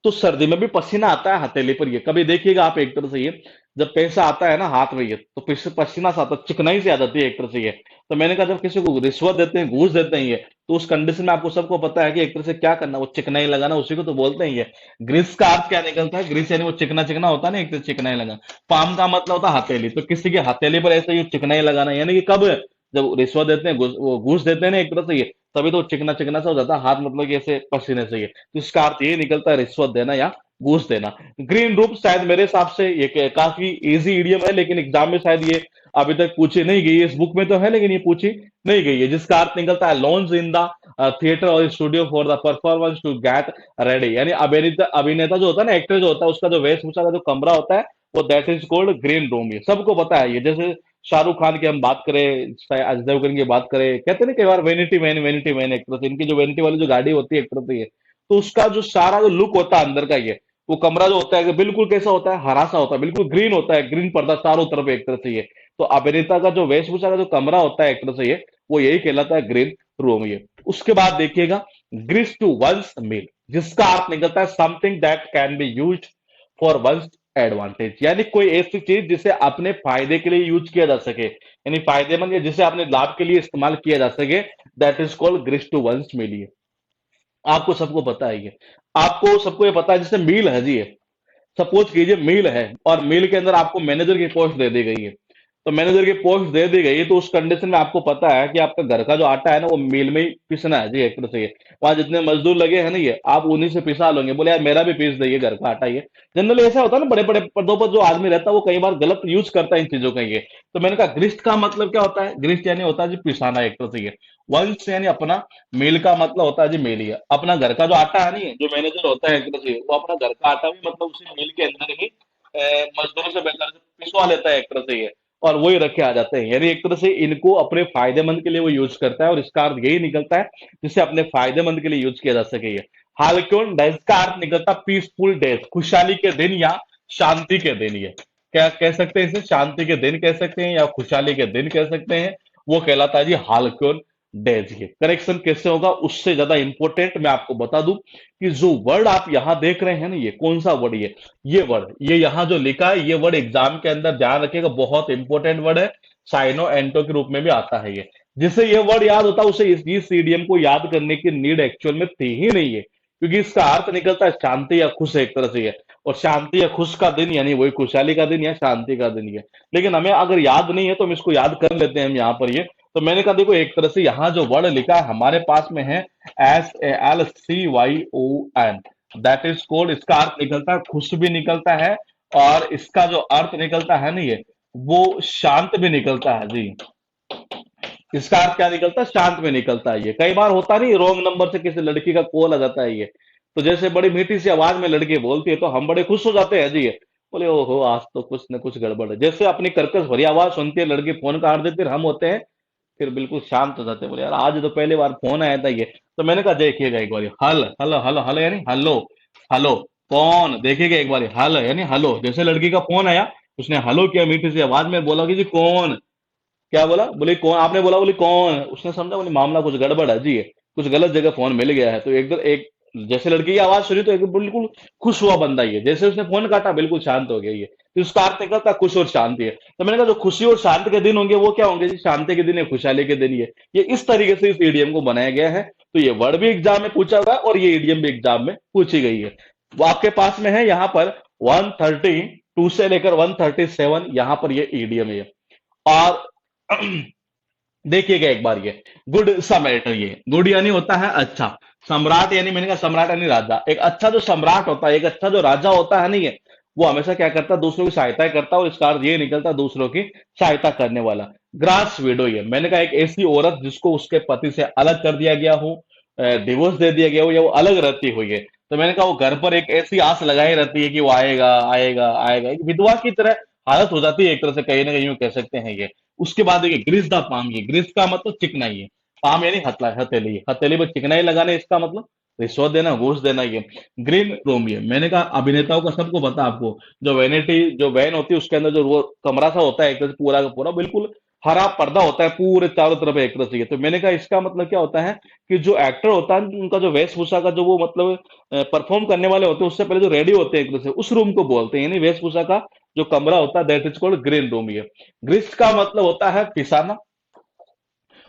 तो सर्दी में भी पसीना आता है हथेली पर, ये कभी देखिएगा आप एक तरह से ये, जब पैसा आता है ना हाथ में ये, तो पसीना सा आता है, चिकनाई से आ जाती है एक तरह से ये। तो मैंने कहा जब किसी को रिश्वत देते हैं घूस देते हैं ये, तो उस कंडीशन में आपको सबको पता है कि एक तरह से क्या करना, वो चिकनाई लगाना, उसी को तो बोलते हैं ये। ग्रीस का अर्थ क्या निकलता है, ग्रीस यानी वो चिकना चिकना होता है ना एक तरह से चिकनाई लगाना। पाम का मतलब होता है हथेली, तो किसी की हथेली पर ऐसे ही चिकनाई लगाना, यानी कि कब, जब रिश्वत देते हैं वो घूस देते हैं ना एक तरह से ये, तभी तो चिकना चिकना सा हो जाता है हाथ, मतलब कि ऐसे पसीने से ये। तो इसका अर्थ ये निकलता है रिश्वत देना या घूस देना। ग्रीन रूम शायद मेरे हिसाब से ये काफी इजी इडियम है, लेकिन एग्जाम में शायद ये अभी तक पूछी नहीं गई है। इस बुक में तो है लेकिन ये पूछी नहीं गई है, जिसका अर्थ निकलता है लॉन्च इन द थिएटर और studio for the performance to get ready. यानी अभिनेता अभिनेता जो होता है ना, एक्टर जो होता है, उसका जो वेशभूषा का जो कमरा होता है वो that is called green room. ये सबको पता है। ये जैसे शाहरुख खान की हम बात करें, अजय देवगन की बात करें, कहते हैं ना कई बार वेनिटी मैन एक्टर, इनकी जो वेनिटी वाली जो गाड़ी होती है एक्टर से, ये तो उसका जो सारा जो लुक होता है अंदर का, ये वो कमरा जो होता है बिल्कुल कैसा होता है, हरा सा होता है, बिल्कुल ग्रीन होता है, ग्रीन पर्दा चारों तरफ एक तरह से। ये तो अभिनेता का जो वेशभूषा का जो कमरा होता है एक तरह से, ये वो यही कहलाता है ग्रीन रूम। ये उसके बाद देखिएगा ग्रीस टू वंस मील, जिसका अर्थ निकलता है something that can be use for one's advantage. यानी कोई ऐसी चीज जिसे अपने फायदे के लिए यूज किया जा सके, यानी फायदेमंद, या जिसे अपने लाभ के लिए इस्तेमाल किया जा सके, that is called grist to one's mill. आपको सबको पता है ये, आपको सबको ये पता है। जैसे मील है जी, सपोज कीजिए मील है और मील के अंदर आपको मैनेजर की पोस्ट दे दी गई है। तो मैनेजर की पोस्ट दे दी गई है, तो उस कंडीशन में आपको पता है कि आपका घर का जो आटा है ना, वो मील में ही पीसना है जी एक तरह से। ये वहां जितने मजदूर लगे हैं ना, ये आप उन्हीं से पिसा लोगे। बोले यार मेरा भी पीस दइए घर का आटा। ये जनरली ऐसा होता है ना, बड़े बड़े पदों पर जो आदमी रहता है वो कई बार गलत यूज करता है इन चीजों का। ये तो मैंने कहा ग्रिस्ट का मतलब क्या होता है, ग्रिस्ट यानी होता है जी पिसाना एक तरह से। ये वंश यानी अपना, मील का मतलब होता है जी मील। ये अपना घर का जो आटा है नहीं, जो मैनेजर होता है एक तरह से, वो अपना घर का आटा भी मतलब उसी मील के अंदर ही मजदूरों से बेकार से पिसवा लेता है एक तरह से। ये और वही रखे आ जाते हैं, यानी एक तरह से इनको अपने फायदेमंद के लिए वो यूज करता है, और इसका अर्थ यही निकलता है जिससे अपने फायदेमंद के लिए यूज किया जा सके। ये हालक्योन डेज का अर्थ निकलता पीसफुल डेज, खुशहाली के दिन या शांति के दिन। ये क्या कह सकते हैं, इसे शांति के दिन कह सकते हैं या खुशहाली के दिन कह सकते हैं, वो कहलाता है जी हालक्योन डेज। ये करेक्शन कैसे होगा, उससे ज्यादा इंपॉर्टेंट मैं आपको बता दूं कि जो वर्ड आप यहां देख रहे हैं ना, ये कौन सा वर्ड, ये वर्ड, ये यहां जो लिखा है, ये वर्ड एग्जाम के अंदर ध्यान रखिएगा, बहुत इंपॉर्टेंट वर्ड है। साइनो एंटो के रूप में भी आता है ये। जिसे ये वर्ड याद होता है उसे इस ईडीएम को याद करने की नीड एक्चुअल में थी ही नहीं है, क्योंकि इसका अर्थ निकलता है शांति या खुश एक तरह से है। और शांति या खुश का दिन यानी वही खुशहाली का दिन या शांति का दिन। है लेकिन हमें अगर याद नहीं है तो हम इसको याद कर लेते हैं हम यहाँ पर। ये तो मैंने कहा देखो, एक तरह से यहाँ जो वर्ड लिखा है हमारे पास में है SALCYON, दैट इज कोल्ड। इसका अर्थ निकलता है खुश भी निकलता है, और इसका जो अर्थ निकलता है ना, ये वो शांत भी निकलता है जी। इसका अर्थ क्या निकलता है, शांत में निकलता है। ये कई बार होता नहीं, रॉन्ग नंबर से किसी लड़की का कॉल आ जाता है, ये तो जैसे बड़ी मीठी सी आवाज में लड़की बोलती है तो हम बड़े खुश हो जाते हैं जी। ये बोले ओहो आज तो कुछ न कुछ गड़बड़ है। जैसे अपनी कर्कश भरी आवाज सुनती है लड़की, फोन काट देती है, हम होते हैं फिर बिल्कुल शांत हो जाते हैं। बोले यार आज तो पहली बार फोन आया था ये। तो मैंने कहा देखिएगा एक बार, हल हलो हलो हलो यानी हेलो, हेलो कौन, देखिएगा एक बार, हल यानी हेलो। जैसे लड़की का फोन आया, उसने हेलो किया मीठी सी आवाज में, बोला कि जी कौन, क्या बोला, बोले कौन, आपने बोला बोले कौन, उसने समझा बोले मामला कुछ गड़बड़ है जी, कुछ गलत जगह फोन मिल गया है। तो एक जैसे लड़की की आवाज सुनी तो एक बिल्कुल खुश हुआ बंदा। ये जैसे उसने फोन काटा बिल्कुल शांत हो गया। ये तो उसका अर्थ निकलता है खुश और शांति है। तो मैंने कहा जो खुशी और शांति के दिन होंगे वो क्या होंगे जी, शांति के दिन है, खुशहाली के दिन। ये इस तरीके से इस ईडीएम को बनाया गया है। तो ये वर्ड भी एग्जाम में पूछा हुआ है और ये ईडीएम भी एग्जाम में पूछी गई है। वो आपके पास में है यहाँ पर 132 से लेकर 137, यहाँ पर ये ईडीएम है। और देखिएगा एक बार, ये गुड समैरिटन, ये गुड यानी होता है अच्छा, सम्राट यानी, मैंने कहा सम्राट यानी राजा। एक अच्छा जो सम्राट होता है, एक अच्छा जो राजा होता है नहीं है, वो हमेशा क्या करता है, दूसरों की सहायता करता है, और इसका अर्थ ये निकलता है दूसरों की सहायता करने वाला। ग्रास विडो, ये मैंने कहा एक ऐसी औरत जिसको उसके पति से अलग कर दिया गया हो, डिवोर्स दे दिया गया हो, या वो अलग रहती हुई है। तो मैंने कहा वो घर पर एक ऐसी आस लगाई रहती है कि वो आएगा आएगा आएगा, एक विधवा की तरह हालत हो जाती है एक तरह से, कहीं ना कहीं यूं कह सकते हैं ये। उसके बाद देखिए ग्रीस द पाम, ये ग्रीस का मतलब चिकनाई है, पाम यानी हथेली, हथेली पर चिकनाई लगाने, इसका मतलब रिश्वत देना, घूस देना। ये ग्रीन रूम, ये मैंने कहा अभिनेताओं का सबको पता है आपको, जो वैनिटी जो वैन होती है उसके अंदर जो वो कमरा सा होता है एक तरह से पूरा का पूरा बिल्कुल हरा पर्दा होता है पूरे चारों तरफ एक तरह से। ये तो मैंने कहा इसका मतलब क्या होता है कि जो एक्टर होता है उनका जो वेशभूषा का जो वो मतलब परफॉर्म करने वाले होते हैं, उससे पहले जो रेडी होते हैं एक तरह से, उस रूम को बोलते हैं, यानी वेशभूषा का जो कमरा होता है that is called green room. ये ग्रीस का मतलब होता है पिसाना,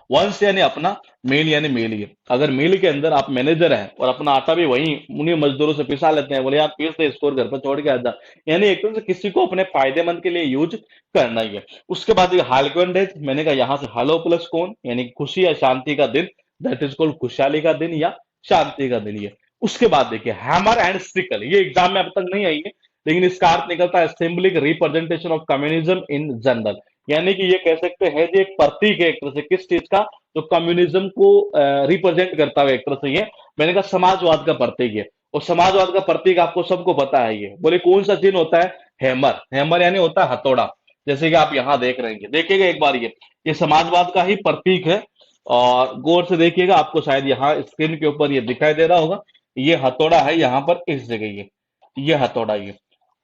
वंश यानी अपना, मेल यानी मेल। ये अगर मेल के अंदर आप मैनेजर हैं और अपना आटा भी वही उन्हीं मजदूरों से पिसा लेते हैं, बोले आप पीस दे इसको और घर पर छोड़ के आजा, यानी एक तरह से किसी को अपने फायदेमंद के लिए यूज करना ही है। उसके बाद ये हालक्वेन डेज, मैंने कहा यहाँ से हालो प्लस कौन, यानी खुशी या शांति का दिन, दैट इज कॉल्ड खुशहाली का दिन या शांति का दिन। ये उसके बाद देखिए हैमर एंड सिकल, ये एग्जाम में अब तक नहीं आई है, लेकिन इसका अर्थ निकलता है symbolic representation of communism in general. यानी कि ये कह सकते हैं कि एक प्रतीक है एक तरह से, किस चीज का, जो कम्युनिज्म को रिप्रेजेंट करता है एक तरह से। ये मैंने कहा समाजवाद का प्रतीक है, और समाजवाद का प्रतीक आपको सबको पता है। ये बोले कौन सा चिन्ह होता है, हैमर। हैमर यानी होता है हथौड़ा, जैसे कि आप यहाँ देख रहे हैं, देखिएगा एक बार, ये समाजवाद का ही प्रतीक है। और गौर से देखिएगा, आपको शायद यहाँ स्क्रीन के ऊपर ये दिखाई दे रहा होगा, ये हथौड़ा है यहाँ पर इस जगह, ये हथौड़ा ये।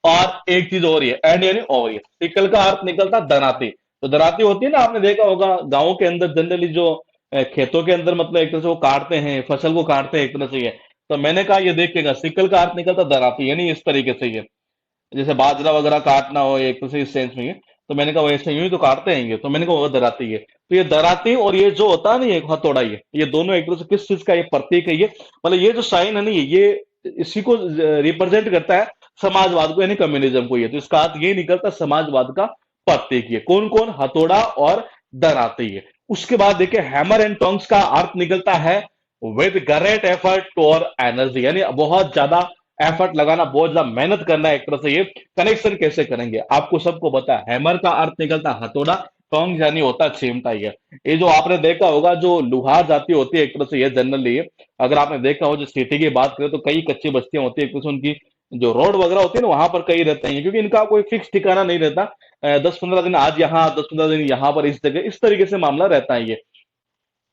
और एक चीज और, ये एंड यानी और, ये सिकल का अर्थ निकलता दराती। तो दराती होती है ना, आपने देखा होगा गाँव के अंदर जनरली जो खेतों के अंदर, मतलब एक तरह से वो काटते हैं, फसल को काटते हैं एक तरह से ये। तो मैंने कहा ये देखिएगा, सिकल का अर्थ निकलता दराती, यानी इस तरीके से ये, जैसे बाजरा वगैरह काटना हो एक तरह से इस सेंस में ये। तो मैंने कहा वैसे यूं ही तो काटते हैं ये, तो मैंने कहा वो दराती है। तो ये दराती और ये जो होता है ना, ये हथौड़ा, ये दोनों एक तरह से किस चीज का ये प्रतीक है, ये मतलब ये जो साइन है ना, ये इसी को रिप्रेजेंट करता है, समाजवाद को यानी कम्युनिज्म को। ये तो इसका अर्थ ये निकलता है समाजवाद का प्रतीक। ये कौन कौन, हथौड़ा और दराती है। उसके बाद देखिए हैमर एंड टोंग्स का अर्थ निकलता है विद ग्रेट एफर्ट और एनर्जी, यानी बहुत ज्यादा एफर्ट लगाना, बहुत ज्यादा मेहनत करना है एक तरह से। ये कनेक्शन कैसे करेंगे, आपको सबको पता है। हैमर का अर्थ निकलता है हथौड़ा, टोंग यानी होता है चिमटा। ये जो आपने देखा होगा, जो लुहार जाति होती है एक तरह से, ये जनरली अगर आपने देखा हो, जो सिटी की बात करें तो कई कच्ची बस्तियां होती है एक तरह से, उनकी जो रोड वगैरह होती है ना, वहां पर कई रहते हैं, क्योंकि इनका कोई फिक्स ठिकाना नहीं रहता। 10-15 दिन आज यहाँ, 10-15 दिन यहाँ पर, इस जगह, इस तरीके से मामला रहता है ये।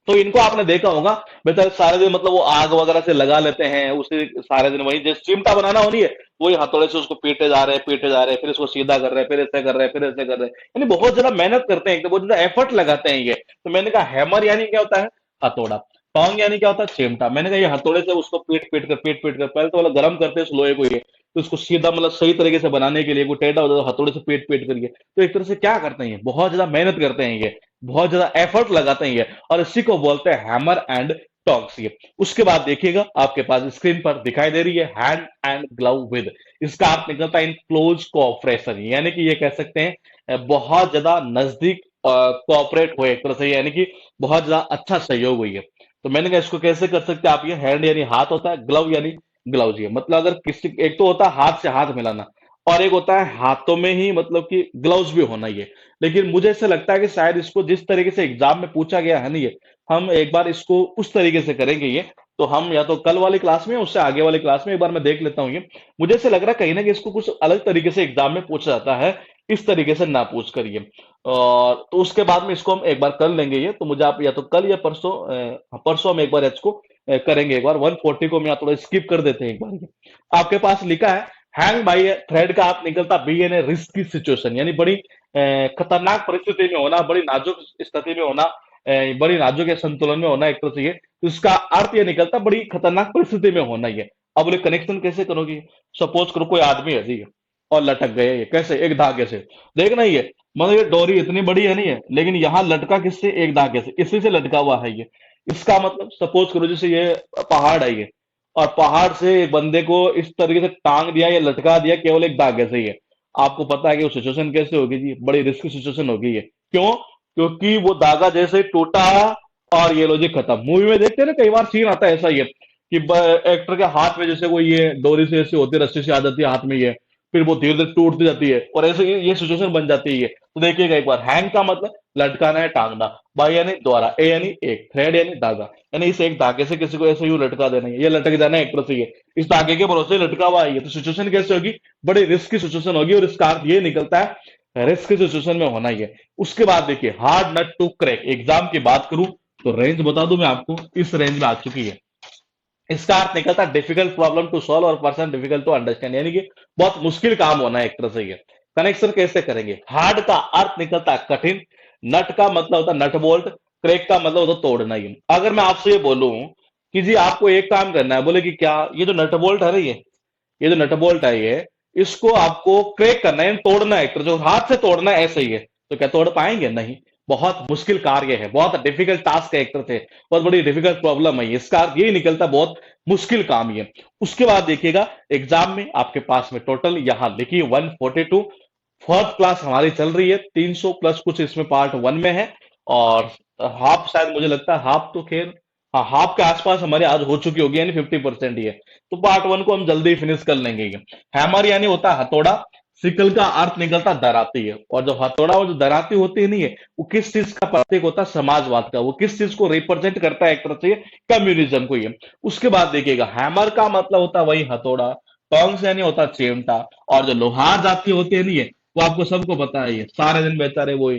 तो इनको आपने देखा होगा बेचारे सारे दिन, मतलब वो आग वगैरह से लगा लेते हैं उसे, सारे दिन वही जैसे चिमटा बनाना हो रही है, वही हथौड़े से उसको पीटे जा रहे हैं, पीटे जा रहे हैं, फिर इसको सीधा कर रहे हैं, फिर ऐसे कर रहे हैं, फिर ऐसे कर रहे हैं, यानी बहुत ज्यादा मेहनत करते हैं, बहुत ज्यादा एफर्ट लगाते हैं ये। तो मैंने कहा हैमर यानी क्या होता है, हथौड़ा। टोंग यानी क्या होता है, चिमटा। मैंने कहा ये हथौड़े से उसको पीट पीट कर पहले तो मतलब गर्म करते हैं उस लोहे को ये, तो उसको सीधा मतलब सही तरीके से बनाने के लिए, कोई टेढ़ा हो जाए तो हथौड़े से पीट पीट करिए। तो एक तरह से क्या करते हैं, ये बहुत ज्यादा मेहनत करते हैं ये, बहुत ज्यादा एफर्ट लगाते हैं ये, और इसी को बोलते हैं हैमर एंड टॉन्ग्स ये। उसके बाद देखिएगा, आपके पास स्क्रीन पर दिखाई दे रही है हैंड एंड ग्लव विद, इसका अर्थ निकलता है इन क्लोज कोऑपरेशन, यानी कि ये कह सकते हैं बहुत ज्यादा नजदीक कोऑपरेट हुए एक तरह से, यानी कि बहुत ज्यादा अच्छा सहयोग हुई है। तो मैंने कहा इसको कैसे कर सकते हैं आप, ये हैंड यानी हाथ होता है, ग्लव यानी ग्लव्स, ये मतलब अगर किसी, एक तो होता है हाथ से हाथ मिलाना, और एक होता है हाथों में ही मतलब कि ग्लव्स भी होना ये। लेकिन मुझे ऐसा लगता है कि शायद इसको जिस तरीके से एग्जाम में पूछा गया है ना, ये हम एक बार इसको उस तरीके से करेंगे ये। तो हम या तो कल वाली क्लास में, उससे आगे वाली क्लास में एक बार मैं देख लेता हूँ ये। मुझे ऐसा लग रहा है कहीं ना कि इसको कुछ अलग तरीके से एग्जाम में पूछा जाता है, इस तरीके से ना पूछ करिए। और तो उसके बाद में इसको हम एक बार कर लेंगे ये। तो मुझे आप या तो कल या परसों, परसों हम एक बार इसको करेंगे एक बार। 140 को मैं थोड़ा स्किप कर देते हैं एक बार ये। आपके पास लिखा है हैंग बाई थ्रेड का आप निकलता be in a risky situation, यानी बड़ी खतरनाक परिस्थिति में होना, बड़ी नाजुक स्थिति में होना, बड़ी नाजुक संतुलन में होना एक तरह से ये। तो इसका अर्थ ये निकलता बड़ी खतरनाक परिस्थिति में होना ये। अब बोले कनेक्शन कैसे करोगे, सपोज करो कोई आदमी है जी, और लटक गए ये, कैसे, एक धागे से। देखना ये, मतलब ये डोरी इतनी बड़ी है नहीं है, लेकिन यहाँ लटका किससे, एक धागे से, इसी से लटका हुआ है ये। इसका मतलब सपोज करो जैसे ये पहाड़ है ये, और पहाड़ से एक बंदे को इस तरीके से टांग दिया या लटका दिया केवल एक धागे से ही है। आपको पता है कि वो सिचुएशन कैसे होगी जी, बड़ी रिस्की सिचुएशन होगी ये। क्यों, क्योंकि वो धागा जैसे ही टूटा और ये लॉजिक खत्म। मूवी में देखते हैं ना, कई बार सीन आता है ऐसा, ये कि एक्टर के हाथ में जैसे वो ये डोरी से ऐसे होती है, रस्सी से आ जाती है हाथ में ये, फिर वो धीरे धीरे टूटती जाती है, और ऐसे ये सिचुएशन बन जाती है ये। तो देखिएगा एक बार, हैंग का मतलब लटकाना है, टांगना, बाई यानी द्वारा, ए यानी एक, थ्रेड यानी धागा, यानी इस एक धागे से किसी को ऐसे यूं लटका देना है, ये लटक जाना है एक तरह से ये, इस धागे के भरोसे लटका हुआ है ये। तो सिचुएशन कैसे होगी, बड़ी रिस्की सिचुएशन होगी, और इसका अर्थ ये निकलता है रिस्की सिचुएशन में होना ही है। उसके बाद देखिए hard nut to crack, exam की बात करूं तो रेंज बता दूं मैं आपको, इस रेंज में आ चुकी है। इसका अर्थ निकलता है डिफिकल्ट प्रॉब्लम टू सॉल्व और पर्सन डिफिकल्ट टू अंडरस्टैंड, यानी कि बहुत मुश्किल काम होना है एक तरह से ये। कनेक्शन कैसे करेंगे, हार्ड का अर्थ निकलता है कठिन, नट का मतलब होता है नट बोल्ट, क्रैक का मतलब होता है तोड़ना ही। अगर मैं आपसे ये बोलूं कि जी आपको एक काम करना है, बोले कि क्या, ये जो नट बोल्ट है ना ये जो नट बोल्ट है ये, इसको आपको क्रैक करना है, तोड़ना है, एक तरह से हाथ से तोड़ना है ऐसे ही है, तो क्या तोड़ पाएंगे, नहीं। बहुत मुश्किल कार्य है, बहुत डिफिकल्ट टास्क है एक तरह से, बहुत बड़ी डिफिकल्ट प्रॉब्लम है ये। इसका अर्थ यही निकलता बहुत मुश्किल काम ये। उसके बाद देखिएगा एग्जाम में आपके पास में टोटल यहां लिखी 142, फर्स्ट क्लास हमारी चल रही है, 300 प्लस कुछ इसमें पार्ट वन में है, और हाफ शायद मुझे लगता है, हाफ तो खैर हाँ, हाफ के आसपास हमारी आज हो चुकी होगी, यानी 50% ही है। तो पार्ट वन को हम जल्दी फिनिश कर लेंगे ये। हैमर यानी होता है हथौड़ा। सिकल का अर्थ निकलता दराती है, और जब हथौड़ा और जो दराती होती है नहीं है, वो किस चीज का प्रतीक होता है? समाजवाद का। वो किस चीज को रिप्रेजेंट करता है? एक तरह से कम्युनिज्म को ये। उसके बाद देखिएगा, हैमर का मतलब होता है वही हथौड़ा। टोंग्स यानी होता है चिमटा। और जो लोहार जाति होती है नहीं है, वो आपको सबको पता है, ये सारे दिन बेचारे वो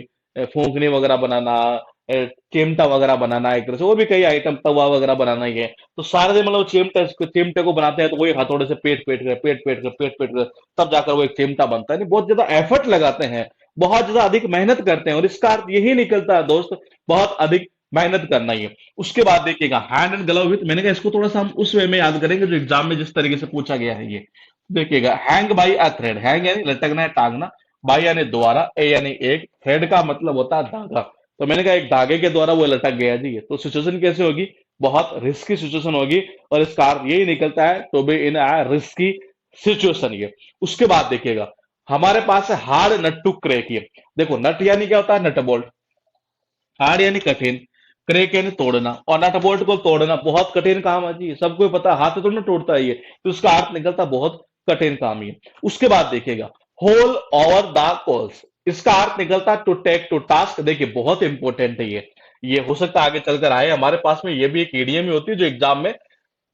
फूंकनी वगैरह बनाना, चिमटा वगैरह बनाना, एक तरह से वो भी कई आइटम, तवा वगैरह बनाना ही है। तो सारे दिन मतलब चिमटे को बनाते हैं, तो वही हथौड़े से पेट पेट कर तब जाकर वो एक चिमटा बनता है। नहीं, बहुत ज्यादा एफर्ट लगाते हैं, बहुत ज्यादा अधिक मेहनत करते हैं, और इसका अर्थ यही निकलता है दोस्त, बहुत अधिक मेहनत करना ही है। उसके बाद देखिएगा, हैंड एंड ग्लव विथ, मैंने कहा इसको थोड़ा सा हम उस वे में याद करेंगे जो एग्जाम में जिस तरीके से पूछा गया है ये। देखिएगा, hang by a thread. Hang यानी लटकना है, टांगना। बाई यानी द्वारा, ए यानी एक, थ्रेड का मतलब होता है धागा। तो मैंने कहा एक धागे के द्वारा वो लटक गया जी। तो सिचुएशन कैसे होगी? बहुत रिस्की सिचुएशन होगी, और इसका अर्थ यही निकलता है to be in a risky situation ये। उसके बाद देखिएगा, हमारे पास है हार्ड नट टू क्रैक ये। देखो, नट यानी क्या होता है? Nut bolt. हार्ड यानी कठिन, क्रैक यानी तोड़ना, और नट बोल्ट को तोड़ना बहुत कठिन काम है जी, सबको पता है, हाथ से थोड़ी ना टूटता है ये। तो उसका अर्थ निकलता है बहुत कठिन काम ये। उसके बाद देखिएगा, होल ओवर द कोल्स, इसका अर्थ निकलता है टू टेक टू टास्क। देखिए, बहुत इंपॉर्टेंट है ये हो सकता है आगे चलकर आए हमारे पास में, ये भी एक ईडीएम ही होती है जो एग्जाम में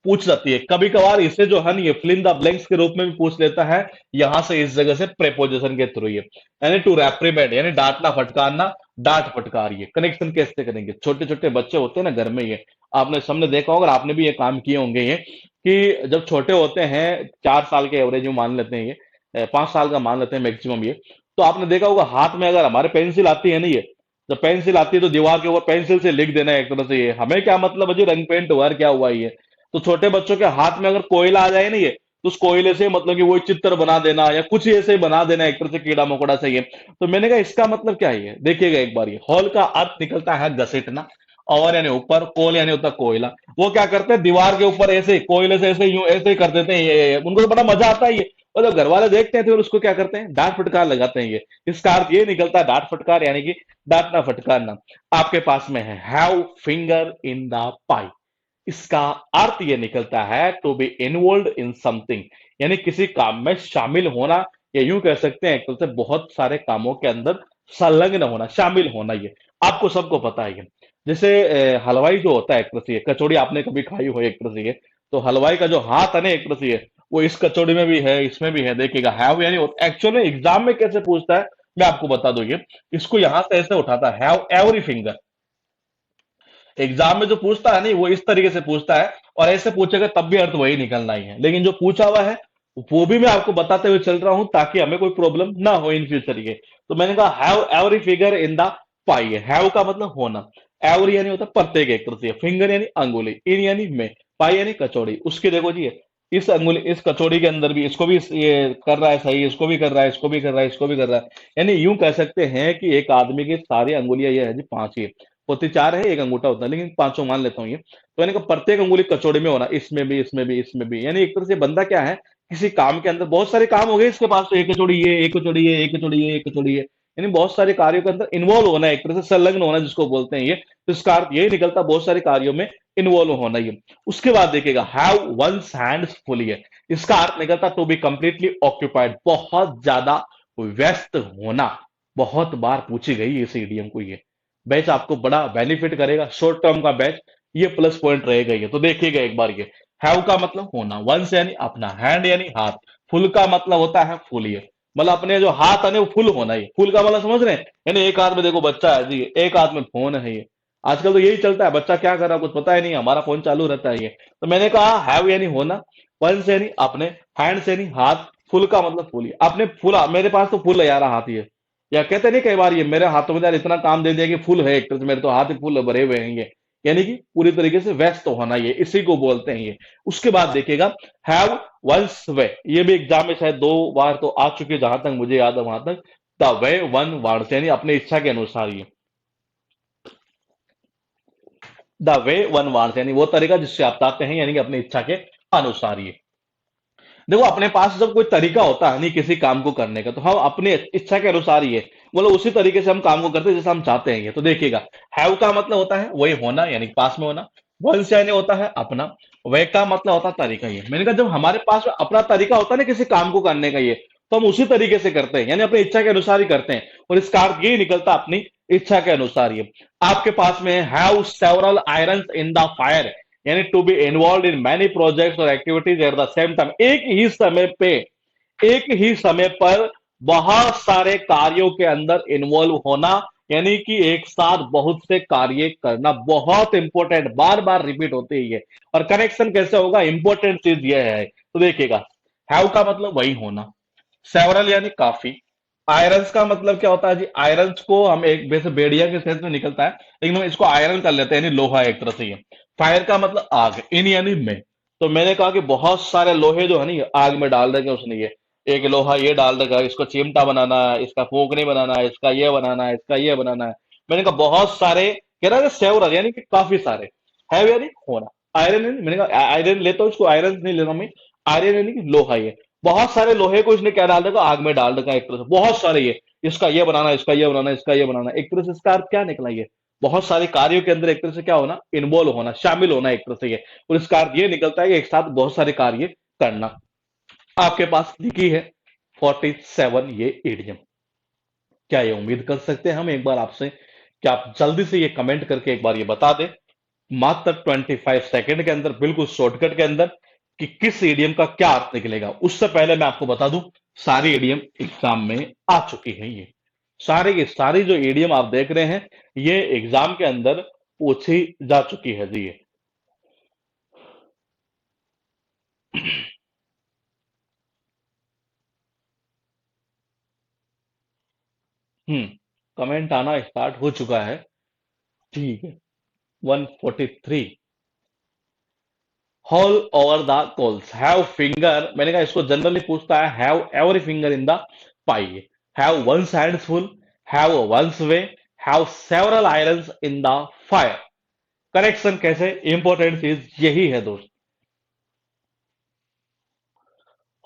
पूछ जाती है। कभी कभार इसे जो है ना, ये फिल इन द ब्लैंक्स के रूप में भी पूछ लेता है, यहां से इस जगह से प्रेपोजिशन के थ्रू ये। यानी टू रेप्रीमेंड यानी डांटना फटकारना, डांट फटकारिए। कनेक्शन कैसे करेंगे? छोटे छोटे बच्चे होते हैं ना घर में, ये आपने सामने देखा होगा, आपने भी ये काम किए होंगे ये, कि जब छोटे होते हैं, 4 साल के एवरेज में मान लेते हैं ये, 5 साल का मान लेते हैं मैक्सिमम ये। तो आपने देखा होगा, हाथ में अगर हमारे पेंसिल आती है ना ये, जब पेंसिल आती है तो दीवार के ऊपर पेंसिल से लिख देना है एक तरह से ये। हमें क्या मतलब है जी, रंग पेंट हुआ है, क्या हुआ ये? तो छोटे बच्चों के हाथ में अगर कोयला आ जाए ना ये, तो उस कोयले से मतलब कि वो चित्र बना देना, या कुछ ऐसे ही बना देना एक तरह से, कीड़ा मकोड़ा से ये। तो मैंने कहा इसका मतलब क्या है? देखिएगा एक बार, ये हॉल का अर्थ निकलता है घसीटना। और यानी ऊपर, कोल यानी होता है कोयला। वो क्या करते हैं, दीवार के ऊपर ऐसे कोयले से ऐसे यूं ऐसे ही कर देते हैं ये, उनको तो बड़ा मजा आता है ये। और जब घर वाले देखते हैं तो फिर उसको क्या करते हैं, डांट फटकार लगाते हैं ये। इसका अर्थ ये निकलता है डांट फटकार, यानी कि डांटना फटकारना। आपके पास में है have finger in the pie. इसका अर्थ यह निकलता है to be involve in something, यानी किसी काम में शामिल होना, या यूं कह सकते हैं एक तरह से बहुत सारे कामों के अंदर संलग्न होना, शामिल होना। ये आपको सबको पता है ये। जैसे हलवाई जो होता है एक तरह से, कचौड़ी आपने कभी खाई हो एक तरह से ये, तो हलवाई का जो हाथ है ना एक तरह से ये, वो इस कचौड़ी में भी है, इसमें भी है। देखिएगा, हैव यानी एक्चुअल में एग्जाम में कैसे पूछता है, मैं आपको बता दूं ये। इसको यहां से ऐसे उठाता है, हैव एवरी फिंगर। एग्जाम में जो पूछता है नहीं, वो इस तरीके से पूछता है, और ऐसे पूछेगा तब भी अर्थ वही निकलना ही है। लेकिन जो पूछा हुआ है वो भी मैं आपको बताते हुए चल रहा हूं, ताकि हमें कोई प्रॉब्लम ना हो इन फ्यूचर ये। तो मैंने कहा have every finger in the pie है। हैव का मतलब होना, एवरी यानी होता है प्रत्येक एक तरह से, फिंगर यानी अंगुली, इन यानी में, पाई यानी कचौड़ी। उसके देखो जी, इस अंगुली, इस कचौड़ी के अंदर भी इसको भी ये कर रहा है सही, इसको भी कर रहा है, इसको भी कर रहा है, इसको भी कर रहा है। यानी यूं कह सकते हैं कि एक आदमी की सारी अंगुलियां ये है जी, 5 ही होती, 4 है, एक अंगूठा होता है, लेकिन पांचों मान लेता हूँ ये। तो यानी कि प्रत्येक अंगुली कचौड़ी में होना, इसमें भी, इसमें भी, इसमें भी। यानी एक तरह से बंदा क्या है, किसी काम के अंदर बहुत सारे काम हो गए इसके पास, तो एक कचौड़ी ये, एक कचौड़ी ये, एक कचौड़ी ये, एक कचौड़ी ये। यानी बहुत सारे कार्यों के अंदर इन्वॉल्व होना, एक तरह से संलग्न होना जिसको बोलते हैं ये। तो इसका अर्थ यही निकलता बहुत सारे कार्यों में इन्वॉल्व होना ये। उसके बाद देखिएगा, हैव वंस हैंड्स फुली है। इसका अर्थ निकलता टू बी कंप्लीटली ऑक्यूपाइड, बहुत ज्यादा व्यस्त होना। बहुत बार पूछी गई इस ईडीएम को ये। बैच आपको बड़ा बेनिफिट करेगा, शॉर्ट टर्म का बैच, ये प्लस पॉइंट रहेगा ये। तो देखिएगा एक बार ये, हैव का मतलब होना, वंस यानी अपना, हैंड यानी हाथ, फुल का मतलब होता है फुल ये, मतलब अपने जो हाथ है ना, वो फुल होना। ये फुल का मतलब समझ रहे हैं? यानी एक हाथ में देखो बच्चा है जी, एक हाथ में फोन है ये। आजकल तो यही चलता है, बच्चा क्या कर रहा है कुछ पता ही नहीं, हमारा फोन चालू रहता है ये। तो मैंने कहा हैव यानी होना, वंस यानी अपने, हैंड्स यानी हाथ, फुल का मतलब फुल। अपने फुल, मेरे पास तो फुल है यार हाथ ये। या कहते नहीं कई बार, ये मेरे हाथों में यार इतना काम दे दिया कि फुल है एक तरह से, मेरे तो हाथ ही फुल भरे हुए हैं ये। यानी कि पूरी तरीके से व्यस्त होना, ये इसी को बोलते हैं ये। उसके बाद देखिएगा, हैव वंस वे, ये भी एग्जाम में शायद 2 बार तो आ चुके हैं, जहां तक मुझे याद है वहां तक। द वे वन वांट्स, यानी अपनी इच्छा के अनुसार ये। द वे वन वांट्स यानी वो तरीका जिससे आप चाहते हैं, यानी कि अपनी इच्छा के अनुसार ये। देखो, अपने पास जब कोई तरीका होता है नहीं किसी काम को करने का, तो हम अपनी इच्छा के अनुसार ही है, मतलब उसी तरीके से हम काम को करते हैं जैसा हम चाहते हैं ये। तो देखिएगा, हैव का मतलब होता है वही होना, यानी पास में होना। वंश यानी होता है अपना, वे का मतलब होता है तरीका। ये मैंने कहा जब हमारे पास में अपना तरीका होता है ना किसी काम को करने का, ये तो हम उसी तरीके से करते हैं, यानी अपनी इच्छा के अनुसार ही करते हैं, और इसका अर्थ ये निकलता है अपनी इच्छा के अनुसार। ये आपके पास में have several irons in the fire, यानी to be involve in many projects और activities at the same time, एक ही समय पर बहुत सारे कार्यों के अंदर इन्वॉल्व होना, यानी कि एक साथ बहुत से कार्य करना, बहुत इंपॉर्टेंट, बार बार रिपीट होती है ये। और कनेक्शन कैसे होगा, इंपॉर्टेंट चीज ये है, तो देखिएगा, हैव का मतलब वही होना, सेवरल यानी काफी, आयरन्स का मतलब क्या होता है जी, आयरन्स को हम एक वैसे बेड़िया के सेंस में निकलता है, लेकिन हम इसको आयरन कर लेते हैं, यानी लोहा एक तरह से ये। फायर का मतलब आग, इन यानी में, तो मैंने कहा कि बहुत सारे लोहे जो है नहीं आग में डाल देंगे उसने, ये एक लोहा ये डाल देगा, इसको चिमटा बनाना है, इसका फोकनी बनाना है, इसका ये बनाना है, इसका ये बनाना है। मैंने कहा बहुत सारे, कह रहा है सेवरल यानी कि काफी सारे, हैव यानी होना, आयरन यानी, मैंने कहा आयरन लेता हूँ, इसको आयरन नहीं लेता मैं, आयरन यानी कि लोहा, ये बहुत सारे लोहे को इसने क्या डाल देगा, आग में डाल देगा एक तरह से, बहुत सारे ये, इसका ये बनाना, इसका ये बनाना, इसका ये बनाना, एक तरह से इसका अर्थ क्या निकला, ये बहुत सारे कार्यों के अंदर एक तरह से क्या होना, इन्वॉल्व होना, शामिल होना एक तरह से ये, और इसका अर्थ ये निकलता है कि एक साथ बहुत सारे कार्य करना। आपके पास लिखी है 47 ये इडियम। क्या ये उम्मीद कर सकते हैं हम एक बार आपसे कि आप जल्दी से ये कमेंट करके एक बार ये बता दें, मात्र 25 सेकेंड के अंदर, बिल्कुल शॉर्टकट के अंदर, कि किस ईडीएम का क्या अर्थ निकलेगा। उससे पहले मैं आपको बता दूं, सारी ईडीएम एग्जाम में आ चुकी है, ये सारी की सारी जो ईडीएम आप देख रहे हैं, ये एग्जाम के अंदर पूछी जा चुकी है जी ये। कमेंट आना स्टार्ट हो चुका है, ठीक है। 143, haul over the coals, have finger, मैंने कहा इसको जनरली पूछता है, have every finger in the pie, have one's hand full, have one's way, have several irons in the fire. Correction कैसे, इंपॉर्टेंट चीज यही है दोस्त,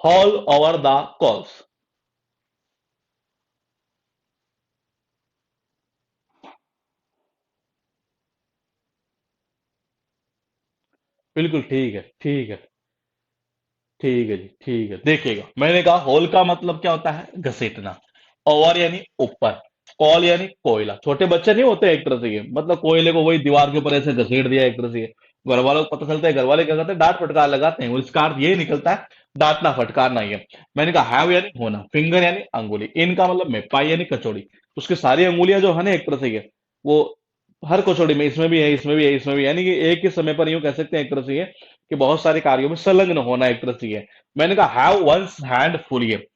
होल ओवर द कोल्स। बिल्कुल ठीक है, ठीक है, ठीक है जी, ठीक है। देखिएगा, मैंने कहा होल का मतलब क्या होता है, घसीटना, ओवर यानी ऊपर, कॉल यानी कोयला, छोटे बच्चे नहीं होते एक तरह से, ये मतलब कोयले को वही दीवार के ऊपर ऐसे घसीट दिया एक तरह से, ये घर वालों को पता चलता है, घर वाले क्या करते हैं, डांट फटकार लगाते हैं, और इसका अर्थ ये निकलता है डांटना फटकारना ही है। मैंने कहा हैव यानी होना, फिंगर यानी अंगुली, इनका मतलब में, पाई यानी कचौड़ी, उसकी सारी अंगुलियां जो है ना एक तरह से ये, वो हर कचौड़ी में, इसमें भी है, इसमें भी है, इसमें भी है, यानी कि एक ही समय पर यूं कह सकते हैं एक तरह से ये, कि बहुत सारे कार्यों में संलग्न होना एक तरह से ये। मैंने कहा हैव वंस हैंड फुल, ये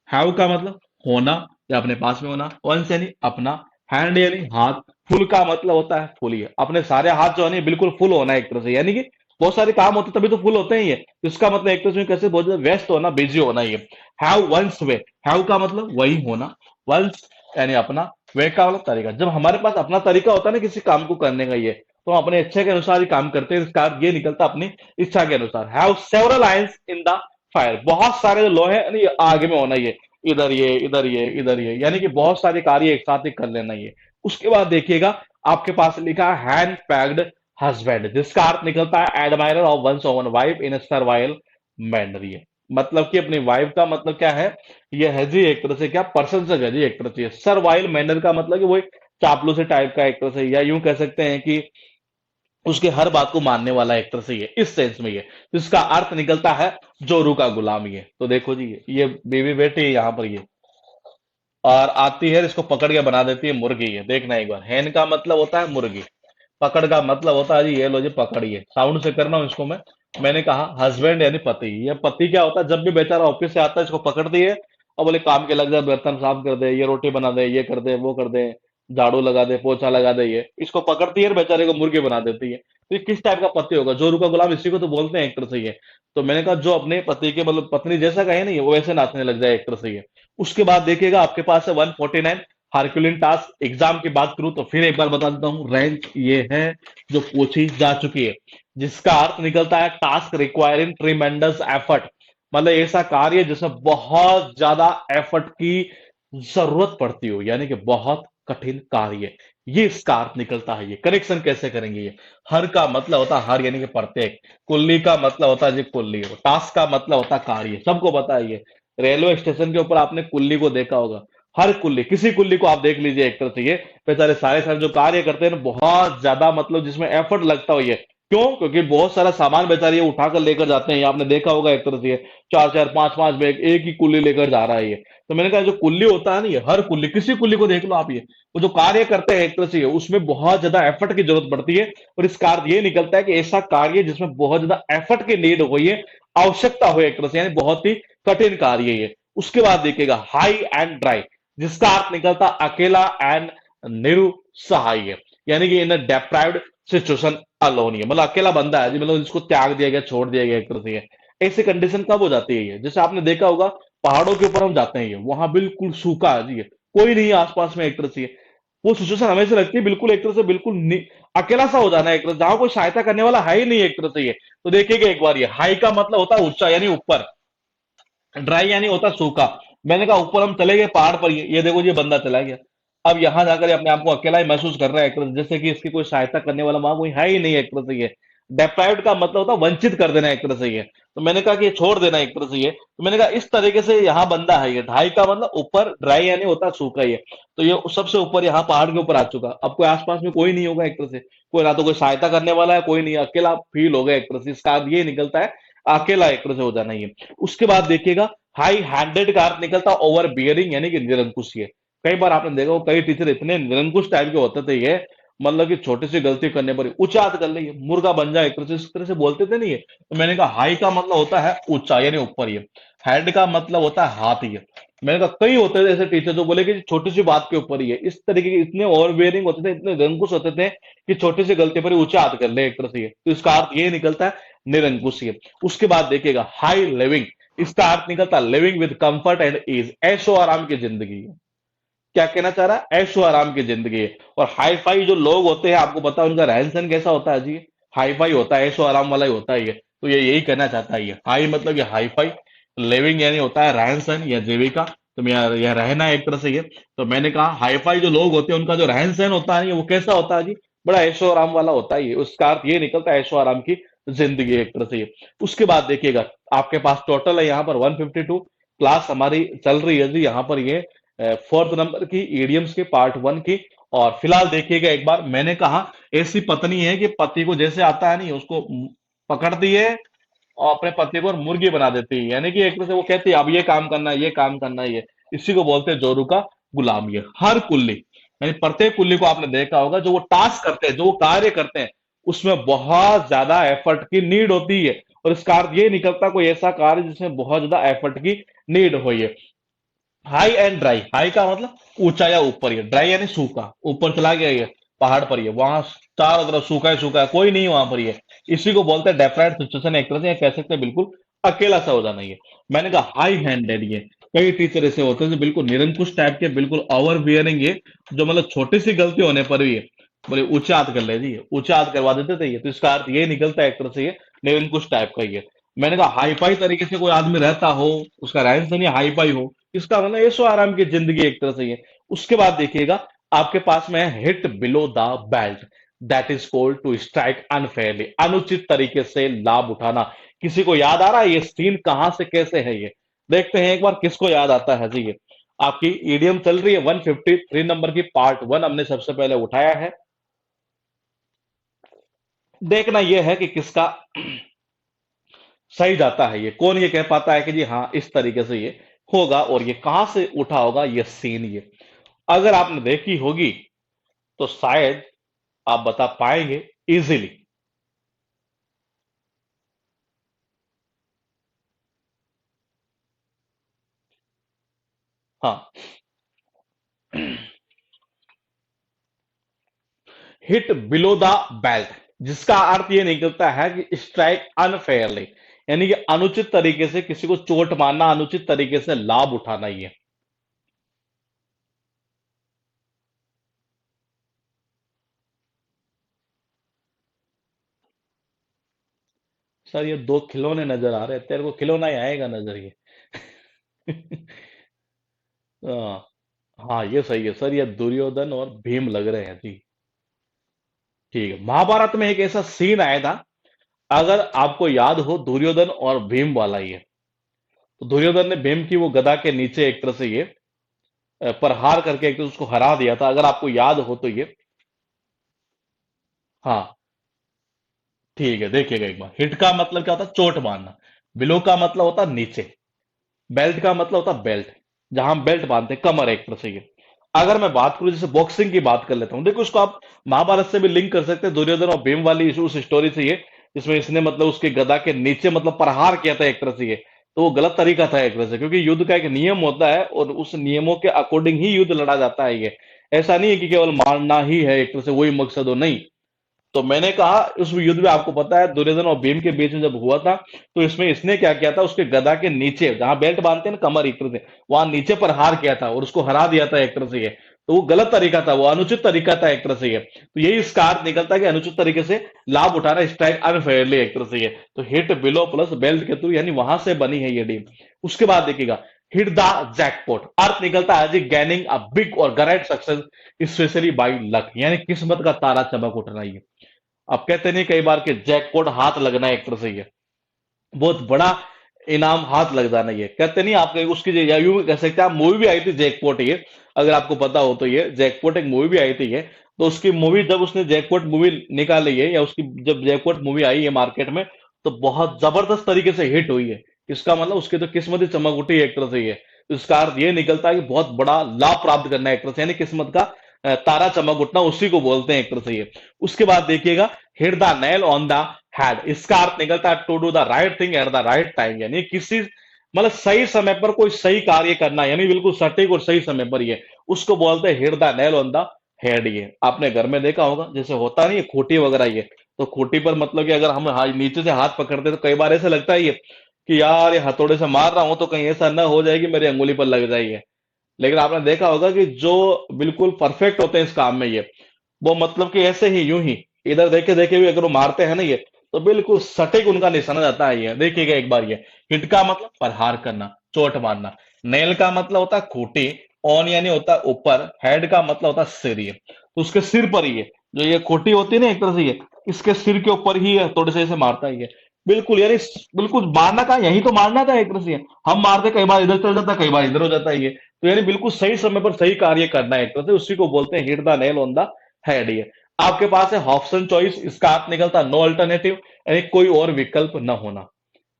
हैव का मतलब होना या अपने पास में होना, वंस यानी अपना, हैंड यानी हाथ, फुल का मतलब होता है फुल, ये अपने सारे हाथ जो है ना बिल्कुल फुल होना एक तरह से, यानी कि बहुत सारे काम होते तभी तो फुल होते हैं ये, इसका मतलब एक तरह से कैसे बहुत ज्यादा व्यस्त होना, बिजी होना ये। हैव वंस वे, हैव का मतलब वही होना, वंस यानी अपना, वे का मतलब तरीका। जब हमारे पास अपना तरीका होता है ना किसी काम को करने का, ये तो हम अपने इच्छा के अनुसार ही काम करते हैं, इसका अर्थ ये निकलता अपनी इच्छा के अनुसार। Have several ions in the fire, बहुत सारे जो लोहे हैं ना, ये आगे में होना, ये इधर ये इधर ये इधर ये, यानी कि बहुत सारे कार्य एक साथ ही कर लेना ये। उसके बाद देखिएगा, आपके पास लिखा है हैंड पैक्ड हस्बैंड, जिसका अर्थ निकलता है admirer of one's own wife in survival manner, ये मतलब कि अपनी वाइफ का मतलब क्या है, ये है जी एक तरह से क्या, प्रशंसक है जी एक तरह से। सर्वाइल मैनर का मतलब कि वो एक चापलूसी टाइप का एक तरह से, या यूं कह सकते हैं कि उसके हर बात को मानने वाला एक तरह से, ये इस सेंस में ये, जिसका अर्थ निकलता है जोरू का गुलाम। ये तो देखो जी, ये बेबी बेटी है यहाँ पर ये, और आती है इसको पकड़ के बना देती है मुर्गी, ये देखना एक बार, हैन का मतलब होता है मुर्गी, पकड़ का मतलब होता है जी, ये लो जी पकड़िए, साउंड से करना हूं इसको मैंने कहा हस्बैंड यानी पति, ये पति क्या होता है, जब भी बेचारा ऑफिस से आता है इसको पकड़ दिए और बोले काम के लग जाए, बर्तन साफ कर दे, ये रोटी बना दे, ये कर दे, वो कर दे, झाड़ू लगा दे, पोछा लगा दे, ये इसको पकड़ती है और बेचारे को मुर्गी बना देती है। तो ये किस टाइप का पति होगा, जोरू का गुलाम इसी को तो बोलते हैं एक तरह से ये। तो मैंने कहा जो अपने पति के मतलब पत्नी जैसा कहे नहीं, वो वैसे नाचने लग जाए एक तरह से ये। उसके बाद देखिएगा आपके पास है 149, हार्कुलिन टास्क। एग्जाम की बात करूं तो फिर एक बार बता देता हूं, रैंक ये है जो पूछी जा चुकी है, जिसका अर्थ निकलता है टास्क रिक्वायरिंग ट्रिमेंडस एफर्ट, मतलब ऐसा कार्य जिसमें बहुत ज्यादा एफर्ट की जरूरत पड़ती हो, यानी कि बहुत कठिन कार्य। ये इसका अर्थ निकलता है। ये कनेक्शन कैसे करेंगे? ये हर का मतलब होता है हर यानी कि प्रत्येक, कुल्ली का मतलब होता है जी कुल्ली, टास्क का मतलब होता है कार्य, सबको पता है ये। रेलवे स्टेशन के ऊपर आपने कुल्ली को देखा होगा। हर कुल्ली, किसी कुल्ली को आप देख लीजिए एक तरह से, ये बेचारे सारे सारे जो कार्य करते हैं ना, बहुत ज्यादा मतलब जिसमें एफर्ट लगता हो ये। क्यों? क्योंकि बहुत सारा सामान बेचारे ये उठाकर लेकर जाते हैं। ये आपने देखा होगा एक तरह से, ये चार चार पांच पांच बैग एक ही कुल्ली लेकर जा रहा है ये। तो मैंने कहा जो कुल्ली होता है ना, ये हर कुल्ली, किसी कुल्ली को देख लो आप, ये वो जो कार्य करते हैं एक तरह से, उसमें बहुत ज्यादा एफर्ट की जरूरत पड़ती है। और इसका अर्थ ये निकलता है कि ऐसा कार्य जिसमें बहुत ज्यादा एफर्ट की नीड हो, ये आवश्यकता हो एक तरह से, यानी बहुत ही कठिन कार्य है ये। उसके बाद देखिएगा हाई एंड ड्राई, जिसका अर्थ निकलता अकेला एंड निरुत्साह्य, यानी कि इन डेप्राइव्ड सिचुएशन अलोन, ये मतलब अकेला बंदा है जी, मतलब जिसको त्याग दिया गया, छोड़ दिया गया एक तरह से। ऐसी कंडीशन कब हो जाती है? ये जैसे आपने देखा होगा पहाड़ों के ऊपर हम जाते हैं, ये वहां बिल्कुल सूखा है जी, कोई नहीं है आसपास में एक तरह से। वो सिचुएशन हमें से लगती है बिल्कुल एक तरह से, बिल्कुल अकेला सा हो जाना है एक तरह से, जहां कोई सहायता करने वाला है ही नहीं एक तरह से ये। तो देखिएगा एक बार, ये हाई का मतलब होता है ऊंचा यानी ऊपर, ड्राई यानी होता है सूखा। मैंने कहा ऊपर हम चले गए पहाड़ पर, ये देखो ये बंदा चला गया। अब यहां जाकर ये अपने आप को अकेला ही महसूस कर रहा है एक तरह से, जैसे कि इसकी कोई सहायता करने वाला वहां कोई है ही नहीं एक तरह से ये। डेप्राइव्ड का मतलब होता है वंचित कर देना एक तरह से ये। तो मैंने कहा कि ये छोड़ देना एक तरह से ये। तो मैंने कहा इस तरीके से यहाँ बंदा है ये, ढाई का मतलब ऊपर, ड्राई यानी होता है सूखा ये। तो ये सबसे ऊपर यहाँ पहाड़ के ऊपर आ चुका। अब कोई आसपास में कोई नहीं होगा एक तरह से, कोई ना तो कोई सहायता करने वाला है, कोई नहीं, अकेला फील हो गया एक तरह से। इसका अर्थ ये निकलता है अकेला एक तरह से हो जाना ये। उसके बाद देखिएगा हाई हैंडेड का अर्थ निकलता ओवर बियरिंग, यानी कि निरंकुश ये। कई बार आपने देखा कई टीचर इतने निरंकुश टाइप के होते थे ये, मतलब कि छोटी सी गलती करने पर ऊंचा हाथ कर ले, मुर्गा बन जाए एक तरह से, इस तरह से बोलते थे नहीं ये। तो मैंने कहा हाई का मतलब होता है ऊंचा यानी ऊपर ये, हेड का मतलब होता है हाथ ये। मैंने कहा कई होते थे ऐसे टीचर जो बोले कि छोटी सी बात के ऊपर ही है, इस तरीके के इतने ओवर बियरिंग होते थे, इतने निरंकुश होते थे कि छोटी सी गलती पर ही ऊंचा हाथ कर ले एक तरह से ये। तो इसका अर्थ ये निकलता है निरंकुश ये। उसके बाद देखिएगा हाई लिविंग, इसका अर्थ निकलता है living with comfort and ease, ऐशो आराम की जिंदगी है। क्या कहना चाह रहा है? ऐशो आराम की जिंदगी है। और हाई फाई जो लोग होते हैं, आपको पता है उनका रहन सहन कैसा होता है जी? हाई फाई होता है, ऐशो आराम वाला ही होता है ये। तो ये यही कहना चाहता है ये, हाई मतलब ये हाई फाई, लिविंग यानी होता है रहन सहन या जीविका। तो यह रहना है एक तरह से ये। तो मैंने कहा हाई फाई जो लोग होते हैं उनका जो रहन सहन होता है वो कैसा होता है जी? बड़ा ऐशो आराम वाला होता है ये। उसका अर्थ ये निकलता है ऐशो आराम की जिंदगी एक तरह से ये। उसके बाद देखिएगा आपके पास टोटल है यहाँ पर 152 क्लास हमारी चल रही है जी, यहाँ पर ये फोर्थ नंबर की ईडियम्स के पार्ट वन की। और फिलहाल देखिएगा एक बार, मैंने कहा ऐसी पत्नी है कि पति को जैसे आता है नहीं उसको पकड़ती है और अपने पति को मुर्गी बना देती है, यानी कि एक तरह से वो कहती है अब ये काम करना है, ये काम करना है ये। इसी को बोलते हैं जोरू का गुलाम ये। हर कुल्ली यानी प्रत्येक कुल्ली को आपने देखा होगा, जो वो टास्क करते हैं, जो वो कार्य करते हैं, उसमें बहुत ज्यादा एफर्ट की नीड होती है। और इसका अर्थ ये निकलता है कोई ऐसा कार्य जिसमें बहुत ज्यादा एफर्ट की नीड हो ये। हाई एंड ड्राई, हाई का मतलब ऊंचा या ऊपर, ये ड्राई यानी सूखा, ऊपर चला गया ये पहाड़ पर, ये वहां चारों तरफ सूखा है सूखा है, कोई नहीं है वहां पर ये। इसी को बोलते हैं डेफराइट सिचुएशन एक तरह से, या कह सकते हैं बिल्कुल अकेला सा हो जाना ये। मैंने कहा हाई हैंडेड, ये कई टीचर ऐसे होते हैं जो बिल्कुल निरंकुश टाइप के, बिल्कुल ओवर बियरिंग ये, जो मतलब छोटी सी गलती होने पर भी ये बोले ऊंचा हाथ कर ले जी, ऊंचा हाथ करवा देते थे ये। तो इसका अर्थ ये निकलता है एक तरह से ये निरंकुश टाइप का ये। मैंने कहा हाई फाई तरीके से कोई आदमी रहता हो, उसका रहन सहन हाई फाई हो, इसका मतलब ऐशो आराम की जिंदगी एक तरह से ये। उसके बाद देखिएगा आपके पास में है hit below the belt, that is called to strike unfairly, अनुचित तरीके से लाभ उठाना। किसी को याद आ रहा है ये सीन कहां से कैसे है ये? देखते हैं एक बार किसको याद आता है जी ये। आपकी ईडीएम चल रही है 153 नंबर की पार्ट वन, हमने सबसे पहले उठाया है। देखना यह है कि किसका सही जाता है ये, कौन ये कह पाता है कि जी हाँ इस तरीके से ये होगा, और ये कहां से उठा होगा ये सीन ये। अगर आपने देखी होगी तो शायद आप बता पाएंगे इजीली। हाँ, हिट बिलो द बेल्ट, जिसका अर्थ ये निकलता है कि स्ट्राइक अनफेयरली, यानी कि अनुचित तरीके से किसी को चोट मारना, अनुचित तरीके से लाभ उठाना ये। सर ये दो खिलौने नजर आ रहे हैं, तेरे को खिलौना ही आएगा नजर ये। हाँ, हाँ ये सही है सर, ये दुर्योधन और भीम लग रहे हैं जी। ठीक है, महाभारत में एक ऐसा सीन आया था, अगर आपको याद हो, दुर्योधन और भीम वाला ही है। तो दुर्योधन ने भीम की वो गदा के नीचे एक तरह से ये प्रहार करके एक तो उसको हरा दिया था, अगर आपको याद हो तो ये। हाँ ठीक है, देखिएगा एक बार। हिट का मतलब क्या होता है? चोट मारना। बिलो का मतलब होता है नीचे। बेल्ट का मतलब होता है बेल्ट, जहां हम बेल्ट बांधते हैं, कमर एक तरह से ये। अगर मैं बात करूं, जैसे बॉक्सिंग की बात कर लेता हूं, देखो उसको आप महाभारत से भी लिंक कर सकते हैं, दुर्योधन और भीम वाली उस स्टोरी से ये, जिसमें इसने मतलब उसके गदा के नीचे मतलब प्रहार किया था एक तरह से ये। तो वो गलत तरीका था एक तरह से, क्योंकि युद्ध का एक नियम होता है और उस नियमों के अकॉर्डिंग ही युद्ध लड़ा जाता है ये। ऐसा नहीं है कि केवल मारना ही है एक तरह से, वही मकसद हो, नहीं। तो मैंने कहा, उस युद्ध में आपको पता है दुर्योधन और भीम के बीच में जब हुआ था, तो इसमें इसने क्या किया था, उसके गदा के नीचे जहां बेल्ट बांधते हैं ना कमर एक तरह से, वहां नीचे पर हार किया था और उसको हरा दिया था एक तरह से ये। तो वो गलत तरीका था, वो अनुचित तरीका था एक तरह से ये। तो यही इसका अर्थ निकलता है कि अनुचित तरीके से लाभ उठाना, स्ट्राइक अनफेयरली एक तरह से ये। तो हिट बिलो प्लस बेल्ट के थ्रू, यानी वहां से बनी है ये डील। उसके बाद देखिएगा, हिट द जैकपॉट, अर्थ निकलता है जी गैनिंग अ बिग और great success specially by luck, यानी किस्मत का तारा चमक उठना ही है। अब कहते नहीं कई बार कि जैकपॉट हाथ लगना है एक तरह से ये, बहुत बड़ा इनाम हाथ लग जाना, ये कहते नहीं आपके उसकी या यूं कह सकते हैं आप, मूवी भी आई थी जैकपॉट ये, अगर आपको पता हो तो, ये जैकपॉट एक मूवी भी आई थी ये। तो उसकी मूवी जब उसने जैकपॉट मूवी निकाली है, या उसकी जब जैकपॉट मूवी आई है मार्केट में, तो बहुत जबरदस्त तरीके से हिट हुई है। इसका मतलब उसकी तो किस्मत ही चमक उठी है एक तरह से ये। तो इसका अर्थ ये निकलता है कि बहुत बड़ा लाभ प्राप्त करना है एक तरह से, यानी किस्मत का तारा चमक उठना, उसी को बोलते हैं एक तरह से ये। उसके बाद देखिएगा, hit the nail on the head, इसका अर्थ निकलता है to do the right thing at the right time, यानी किसी मतलब सही समय पर कोई सही कार्य करना, यानी बिल्कुल सटीक और सही समय पर ये, उसको बोलते हैं hit the nail on the head. ये आपने घर में देखा होगा, जैसे होता नहीं है खूंटी वगैरह ये, तो खूंटी पर मतलब कि अगर हम नीचे से हाथ पकड़ते तो कई बार ऐसा लगता है ये कि यार ये हथौड़े से मार रहा हूं तो कहीं ऐसा ना हो जाए कि मेरी अंगुली पर लग जाए ये। लेकिन आपने देखा होगा कि जो बिल्कुल परफेक्ट होते हैं इस काम में ये, वो मतलब कि ऐसे ही यूं ही इधर देखे देखे भी अगर वो मारते हैं ना ये, तो बिल्कुल सटीक उनका निशाना जाता है ये। देखिएगा एक बार, ये हिट का मतलब प्रहार करना, चोट मारना। नेल का मतलब होता है खूंटी। ऑन यानी होता है ऊपर। हेड का मतलब होता है सिर, ये तो उसके सिर पर ही है, जो ये खूंटी होती है ना एक तरह से ये, इसके सिर के ऊपर ही है, थोड़े से ऐसे मारता है ये। बिल्कुल यानी बिल्कुल मारना का यही तो मारना था एक तरह से। हम मारते कई बार इधर चल जाता है, कई बार इधर हो जाता है ये। तो यानी बिल्कुल सही समय पर सही कार्य करना है एक तरह से, उसी को बोलते हैं hit the nail on the head ये। आपके पास है ऑप्शन चॉइस, इसका अर्थ निकलता नो अल्टरनेटिव, यानी कोई और विकल्प न होना।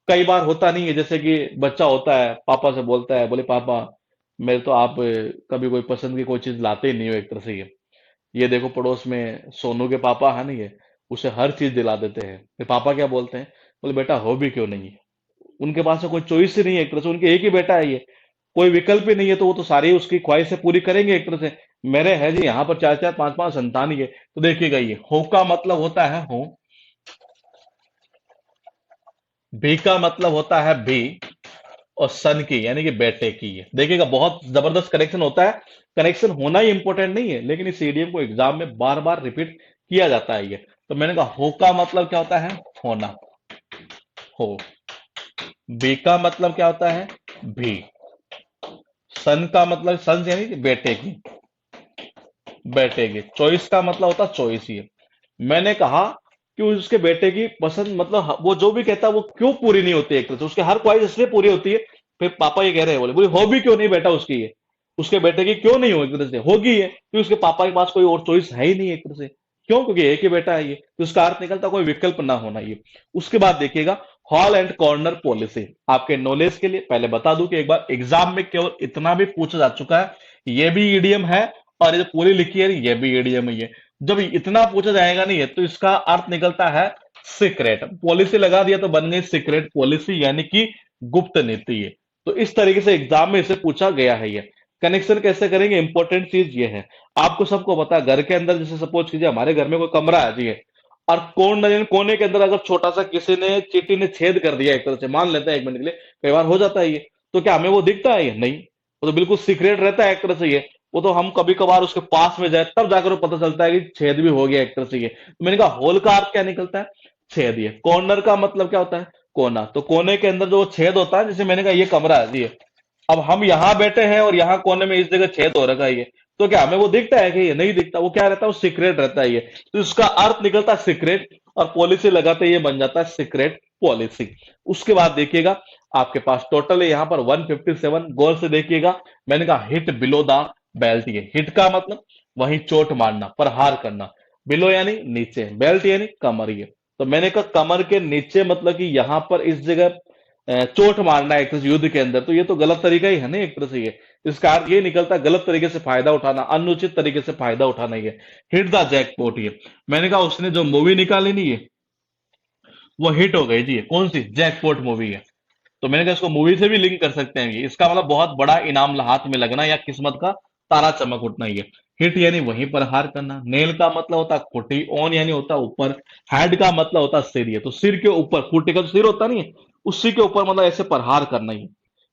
कई बार होता नहीं है, जैसे कि बच्चा होता है, पापा से बोलता है, बोले पापा मेरे तो आप कभी कोई पसंद की कोई चीज लाते ही नहीं हो एक तरह से ये देखो पड़ोस में सोनू के पापा है ना ये, उसे हर चीज दिला देते हैं। फिर पापा क्या बोलते हैं, बोले बेटा हो भी क्यों नहीं है, उनके पास में कोई चॉइस ही नहीं है एक तरह से, उनके एक ही बेटा है ये, कोई विकल्प ही नहीं है, तो वो तो सारी उसकी ख्वाहिशें पूरी करेंगे एक तरह से। मेरे है जी यहाँ पर चार चार पांच पांच संतान ही है। तो देखिएगा, ये हो का मतलब होता है हो, भी का मतलब होता है भी, और सन की यानी कि बेटे की है। देखिएगा बहुत जबरदस्त कनेक्शन होता है। कनेक्शन होना ही इंपॉर्टेंट नहीं है, लेकिन इस ईडीएम को एग्जाम में बार बार रिपीट किया जाता है ये। तो मैंने कहा हो का मतलब क्या होता है, होना, हो। बी का मतलब क्या होता है, भी। सन का मतलब सन यानी कि बेटे की, बेटे की। चॉइस का मतलब होता है चॉइस ही है। मैंने कहा कि उसके बेटे की पसंद मतलब वो जो भी कहता है वो क्यों पूरी नहीं होती एक तरह से, उसके हर ख्वाहिश इसलिए पूरी होती है। फिर पापा ये कह रहे हैं, बोले बोले हॉबी क्यों नहीं बेटा उसकी ये, उसके बेटे की क्यों नहीं हो एक तरह से, होगी है क्योंकि उसके पापा के पास कोई और चॉइस है ही नहीं एक तरह से। क्यों? क्योंकि एक ही बेटा है ये, तो उसका अर्थ निकलता कोई विकल्प ना होना ये। उसके बाद देखिएगा, हॉल एंड कॉर्नर पॉलिसी। आपके नॉलेज के लिए पहले बता दूं कि एक बार एग्जाम में केवल इतना भी पूछा जा चुका है, ये भी ईडीएम है, और ये जो पूरी लिखी है ये भी ईडीएम ही है। जब इतना पूछा जाएगा नहीं है, तो इसका अर्थ निकलता है सीक्रेट पॉलिसी, लगा दिया तो बन गई सीक्रेट पॉलिसी, यानी कि गुप्त नीति है। तो इस तरीके से एग्जाम में इसे पूछा गया है ये। कनेक्शन कैसे करेंगे, इंपॉर्टेंट चीज ये है। आपको सबको पता है, घर के अंदर जैसे सपोज कीजिए हमारे घर में कोई कमरा है जी है, और कोने के अंदर अगर छोटा सा किसी ने चींटी ने छेद कर दिया एक तरह से, मान लेते हैं एक मिनट के लिए, कई बार हो जाता है ये, तो क्या हमें वो दिखता है ये? नहीं, वो तो बिल्कुल सीक्रेट रहता है एक तरह से ये। वो तो हम कभी कभार उसके पास में जाए तब जाकर पता चलता है कि छेद भी हो गया एक तरह से ये। तो मैंने कहा होल का अर्थ क्या निकलता है, छेद। ये कॉर्नर का मतलब क्या होता है, कोना। तो कोने के अंदर जो छेद होता है, जैसे मैंने कहा ये कमरा है जी, अब हम यहां बैठे हैं और यहाँ कोने में इस जगह छेद हो रखा है ये, तो क्या हमें वो दिखता है कि ये नहीं दिखता? वो क्या रहता है, वो सीक्रेट रहता है ये। तो इसका अर्थ निकलता है सीक्रेट, और पॉलिसी लगाते ये बन जाता है सीक्रेट पॉलिसी। उसके बाद देखिएगा आपके पास टोटल है यहाँ पर 157। गौर से देखिएगा, मैंने कहा हिट बिलो द बेल्ट। ये हिट का मतलब वही चोट मारना, प्रहार करना। बिलो यानी नीचे, बेल्ट यानी कमर। ये तो मैंने कहा कमर के नीचे मतलब कि यहां पर इस जगह चोट मारना है एक तरह से युद्ध के अंदर, तो ये तो गलत तरीका ही है ना एक तरह से ये। इसका अर्थ ये निकलता है गलत तरीके से फायदा उठाना, अनुचित तरीके से फायदा उठाना। ये हिट द जैकपॉट। ये मैंने कहा उसने जो मूवी निकाली नहीं, ये वो हिट हो गई थी। ये कौन सी? जैकपॉट मूवी है। तो मैंने कहा इसको मूवी से भी लिंक कर सकते हैं। ये इसका मतलब बहुत बड़ा इनाम हाथ में लगना या किस्मत का तारा चमक उठना। ये हिट यानी वहीं पर हार करना। नेल का मतलब होता है खुटी, ऑन यानी होता है ऊपर, हेड का मतलब होता है सिर। ये तो सिर के ऊपर, खुटी का जो सिर होता नहीं है उसी के ऊपर मतलब ऐसे प्रहार करना ही,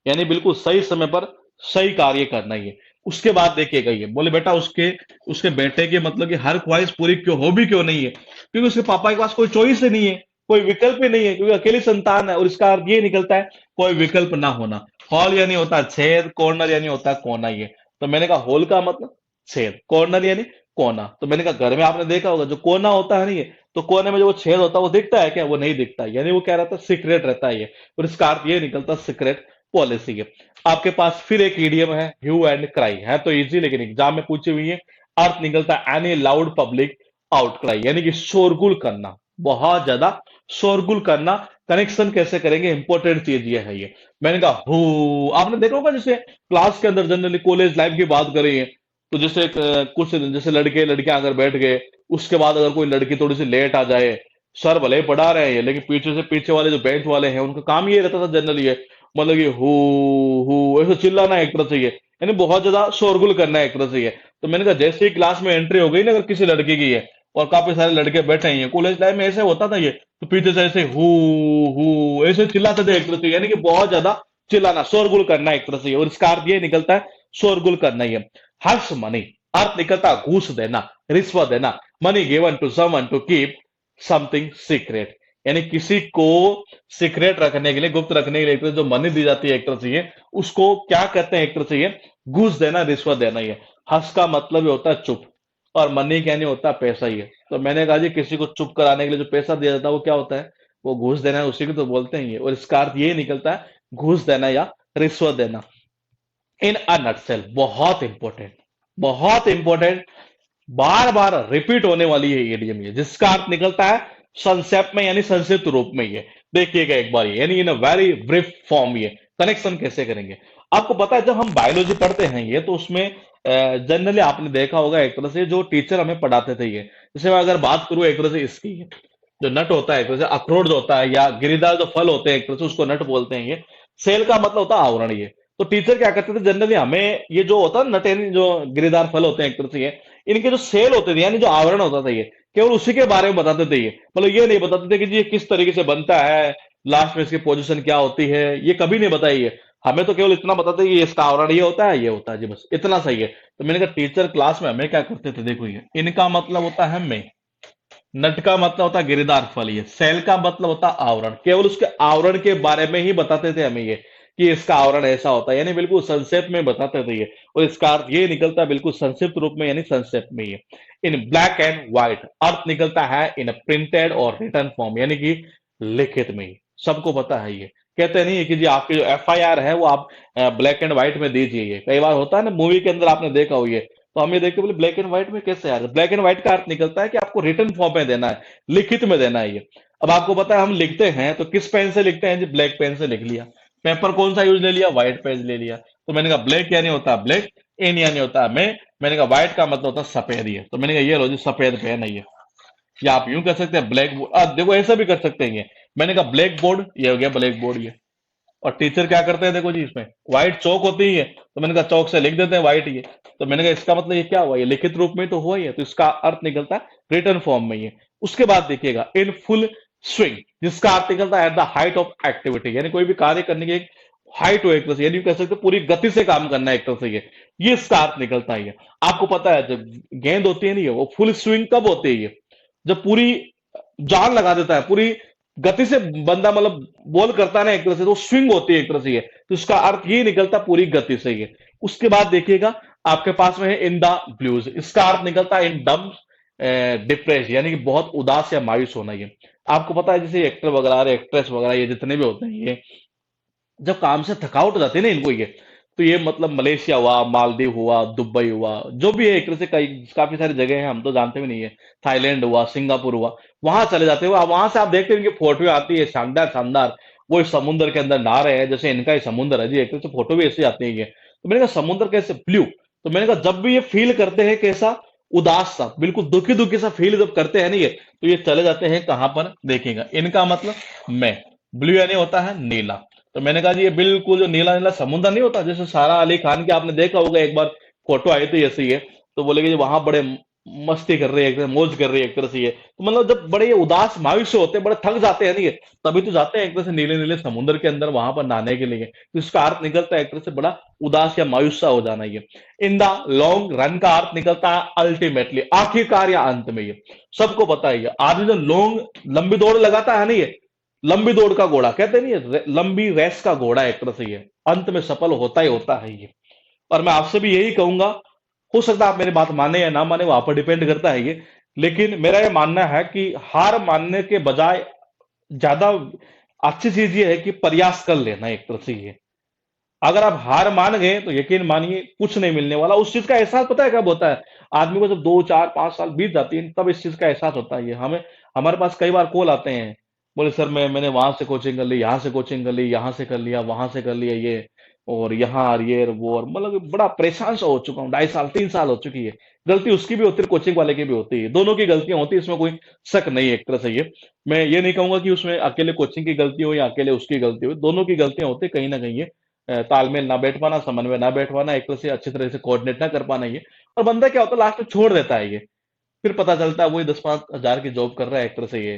यानी बिल्कुल सही समय पर सही कार्य करना ही है। उसके बाद देखिएगा ये बोले बेटा उसके उसके बेटे के मतलब कि हर ख्वाहिश पूरी क्यों हो भी क्यों नहीं है? क्योंकि उसके पापा के पास कोई चॉइस ही नहीं है, कोई विकल्प ही नहीं है, क्योंकि अकेली संतान है। और इसका अर्थ ये निकलता है कोई विकल्प ना होना। हॉल यानी होता है छेद, कॉर्नर यानी होता है कोना। ये तो मैंने कहा होल का मतलब छेद, कॉर्नर यानी कोना। तो मैंने कहा घर में आपने देखा होगा जो कोना होता है नहीं है, तो कोने में जो वो छेद होता है वो दिखता है क्या? वो नहीं दिखता है, यानी वो क्या रहता है? सीक्रेट रहता है ये। और इसका अर्थ ये निकलता है सीक्रेट पॉलिसी है। आपके पास फिर एक ईडियम है ह्यू एंड क्राई है, तो इजी लेकिन एग्जाम में पूछी हुई है। अर्थ निकलता है एनी लाउड पब्लिक आउटक्राई, यानी कि शोरगुल करना, बहुत ज्यादा शोरगुल करना। कनेक्शन कैसे करेंगे, इंपॉर्टेंट चीज ये है ये। मैंने कहा हु, आपने देखा होगा जैसे क्लास के अंदर जनरली कॉलेज लाइफ की बात कर रही है, तो जैसे कुछ जैसे लड़के लड़कियां अगर बैठ गए, उसके बाद अगर कोई लड़की थोड़ी सी लेट आ जाए, सर भले ही पढ़ा रहे हैं लेकिन पीछे से पीछे वाले जो बेंच वाले हैं उनका काम ये रहता था जनरली ये, मतलब कि हु ऐसे चिल्लाना एक तरह से ये, यानी बहुत ज्यादा शोरगुल करना है एक तरह से ये। तो मैंने कहा जैसे ही क्लास में एंट्री हो गई ना अगर किसी लड़के की है और काफी सारे लड़के बैठे हैं, कॉलेज लाइफ में ऐसे होता था ये, तो पीछे से ऐसे हु ऐसे चिल्लाते थे एक तरह से, यानी कि बहुत ज्यादा चिल्लाना, शोरगुल करना एक तरह से। और इसका अर्थ ये निकलता है शोरगुल करना ही है। हर्ष मनी, अर्थ निकलता घूस देना, रिश्वत देना। Money given to someone to keep something secret, यानी किसी को सीक्रेट रखने के लिए, गुप्त रखने के लिए एक तरह से जो मनी दी जाती है एक तरह से ये, उसको क्या कहते हैं एक तरह से ये? घूस देना, रिश्वत देना ही है। हर्ष का मतलब ये होता है चुप, और मनी क्या नहीं होता? पैसा ही है। तो मैंने कहा जी किसी को चुप कराने के लिए जो पैसा दिया जाता है वो क्या होता है? वो घूस देना है, उसी को तो बोलते हैं ये। और इसका अर्थ ये निकलता है घूस देना या रिश्वत देना। इन अ नटसेल, बहुत इंपॉर्टेंट, बहुत इंपॉर्टेंट, बार बार रिपीट होने वाली है ईडीएम ये, जिसका अर्थ निकलता है संक्षेप में यानी संक्षिप्त रूप में। ये देखिएगा एक बार, यानी इन अ वेरी ब्रीफ फॉर्म। ये कनेक्शन कैसे करेंगे? आपको पता है जब हम बायोलॉजी पढ़ते हैं ये, तो उसमें जनरली आपने देखा होगा एक तरह से जो टीचर हमें पढ़ाते थे ये, जैसे मैं अगर बात करूं एक तरह से इसकी, जो नट होता है एक तरह से अखरोट जो होता है या गिरीदार जो फल होते हैं एक तरह से, उसको नट बोलते हैं ये। सेल का मतलब होता है आवरण। ये तो टीचर क्या करते थे जनरली हमें, ये जो होता है नट यानी जो गिरीदार फल होते हैं एक तरह से ये, इनके जो सेल होते थे यानी जो आवरण होता था ये, केवल उसी के बारे में बताते थे ये। मतलब ये नहीं बताते थे कि जी ये किस तरीके से बनता है, लास्ट में इसकी पोजीशन क्या होती है, ये कभी नहीं बताई है। हमें तो केवल इतना बताते कि इसका आवरण ये होता है जी, बस इतना सही है। तो मैंने कहा टीचर क्लास में हमें क्या करते थे, देखो ये इनका मतलब होता है मैं, नट का मतलब होता है गिरीदार फल, ये सेल का मतलब होता है आवरण, केवल उसके आवरण के बारे में ही बताते थे हमें ये, कि इसका आवरण ऐसा होता है, यानी बिल्कुल संक्षेप में बताते थे ये। और इसका अर्थ ये निकलता है बिल्कुल संक्षिप्त रूप में यानी संक्षेप में ये। इन ब्लैक एंड व्हाइट, अर्थ निकलता है इन प्रिंटेड और रिटर्न फॉर्म, यानी कि लिखित में ही। सबको पता है ये, कहते नहीं है कि जी आपकी जो एफआईआर है वो आप ब्लैक एंड व्हाइट में दीजिए। ये कई बार होता है ना मूवी के अंदर, आपने देखा हो ये, तो हम ये देखते बोले ब्लैक एंड व्हाइट में कैसे आ रहा है? ब्लैक एंड व्हाइट का अर्थ निकलता है कि आपको रिटर्न फॉर्म में देना है, लिखित में देना है ये। अब आपको पता है हम लिखते हैं तो किस पेन से लिखते हैं जी? ब्लैक पेन से लिख लिया। पेपर कौन सा यूज ले लिया? व्हाइट पेज ले लिया। तो मैंने कहा ब्लैक यानी होता है ब्लैक, एन यानी होता है मैं, मैंने कहा व्हाइट का मतलब होता है सफेद। ये तो मैंने कहा ये लो जी सफेद पेन है ये। या आप यूं कर सकते हैं ब्लैक बोर्ड, देखो ऐसा भी कर सकते हैं ये। मैंने कहा ब्लैक बोर्ड, ये हो गया ब्लैक बोर्ड ये। और टीचर क्या करते हैं देखो जी, इसमें व्हाइट चौक होती है तो मैंने कहा चौक से लिख देते हैं व्हाइट ये। तो मैंने कहा इसका मतलब ये क्या हुआ? ये लिखित रूप में तो हुआ ही है, तो इसका अर्थ निकलता है रिटर्न फॉर्म में ये। उसके बाद देखिएगा इन फुल स्विंग, जिसका अर्थ निकलता है at the height of activity, यानी कोई भी कार्य करने की एक हाइट हो एक तरह से, यानी कह सकते हैं पूरी गति से काम करना है एक तरह से ये इसका अर्थ निकलता है ये। आपको पता है जब गेंद होती है नहीं है, वो फुल स्विंग कब होती है ये? जब पूरी जान लगा देता है, पूरी गति से बंदा मतलब बॉल करता है ना एक तरह से, तो स्विंग होती है एक तरह से ये, तो इसका अर्थ ये निकलता पूरी गति से ये। उसके बाद देखिएगा आपके पास में है इन द ब्लूज, इसका अर्थ निकलता है इन डम डिप्रेस, यानी कि बहुत उदास या मायूस होना ये। आपको पता है जैसे एक्टर वगैरह एक्ट्रेस वगैरह ये जितने भी होते हैं ये, जब काम से थकावट हो जाती है ना इनको ये, तो ये मतलब मलेशिया हुआ, मालदीव हुआ, दुबई हुआ, जो भी है एक तरह से कई काफी सारी जगह हैं, हम तो जानते भी नहीं है, थाईलैंड हुआ, सिंगापुर हुआ, वहां चले जाते हो। वहां से आप देखते हैं इनकी फोटो आती है शानदार शानदार, वो इस समुद्र के अंदर नहा रहे हैं, जैसे इनका ही समुद्र है जी, एक तरह से फोटो भी ऐसी आती है ये। तो मैंने कहा समुद्र कैसे ब्लू, तो मैंने कहा जब भी ये फील करते हैं कैसा, उदास सा, बिल्कुल दुखी दुखी सा फील जब करते हैं ना ये, तो ये चले जाते हैं कहां पर, देखिएगा इनका मतलब मैं, ब्लू यानी होता है नीला। तो मैंने कहा जी ये बिल्कुल जो नीला नीला समुद्र नहीं होता, जैसे सारा अली खान की आपने देखा होगा, एक बार फोटो आई थी ऐसे ही है, तो बोले कि जी वहां बड़े मस्ती कर रहे हैं, एक तरह मौज कर रही है एक तरह से ये, तो मतलब जब बड़े ये उदास मायूस से होते हैं, बड़े थक जाते हैं नहीं ये, तभी तो जाते हैं एक तरह से नीले नीले समुद्र के अंदर वहां पर नहाने के लिए। तो इसका अर्थ निकलता है एक तरह से बड़ा उदास या मायूस सा हो जाना ये। इन द लॉन्ग रन का अर्थ निकलता है अल्टीमेटली, आखिरकार या अंत में ये। सबको पता है ये आदमी जो लॉन्ग लंबी दौड़ लगाता है ना ये, लंबी दौड़ का घोड़ा कहते नहीं है, लंबी रेस का घोड़ा एक तरह से ये अंत में सफल होता ही होता है ये। और मैं आपसे भी यही कहूंगा, हो सकता है आप मेरी बात माने या ना माने, वहां पर डिपेंड करता है ये, लेकिन मेरा ये मानना है कि हार मानने के बजाय ज्यादा अच्छी चीज ये है कि प्रयास कर लेना एक तरह से ये। अगर आप हार मान गए तो यकीन मानिए कुछ नहीं मिलने वाला। उस चीज का एहसास पता है कब होता है, आदमी को जब 2 4 5 साल बीत जाती है तब इस चीज का एहसास होता है ये हमें। हमारे पास कई बार कॉल आते हैं, बोले सर मैंने वहां से कोचिंग कर ली, यहाँ से कोचिंग कर ली, यहाँ से कर लिया, वहां से कर लिया ये, और यहाँ और ये और वो, और मतलब बड़ा परेशान सा हो चुका हूँ, 2.5 साल 3 साल हो चुकी है। गलती उसकी भी होती है, कोचिंग वाले की भी होती है, दोनों की गलतियां होती है, इसमें कोई शक नहीं है एक तरह से ये। मैं ये नहीं कहूंगा कि उसमें अकेले कोचिंग की गलती हो या अकेले उसकी गलती हो, दोनों की गलतियां होती है कहीं ना कहीं ये। तालमेल ना बैठ पाना, समन्वय ना बैठ पाना, एक तरह से अच्छी तरह से कोऑर्डिनेट ना कर पाना ये। और बंदा क्या होता है लास्ट में छोड़ देता है ये, फिर पता चलता है वही 10 5 हजार की जॉब कर रहा है एक तरह से ये,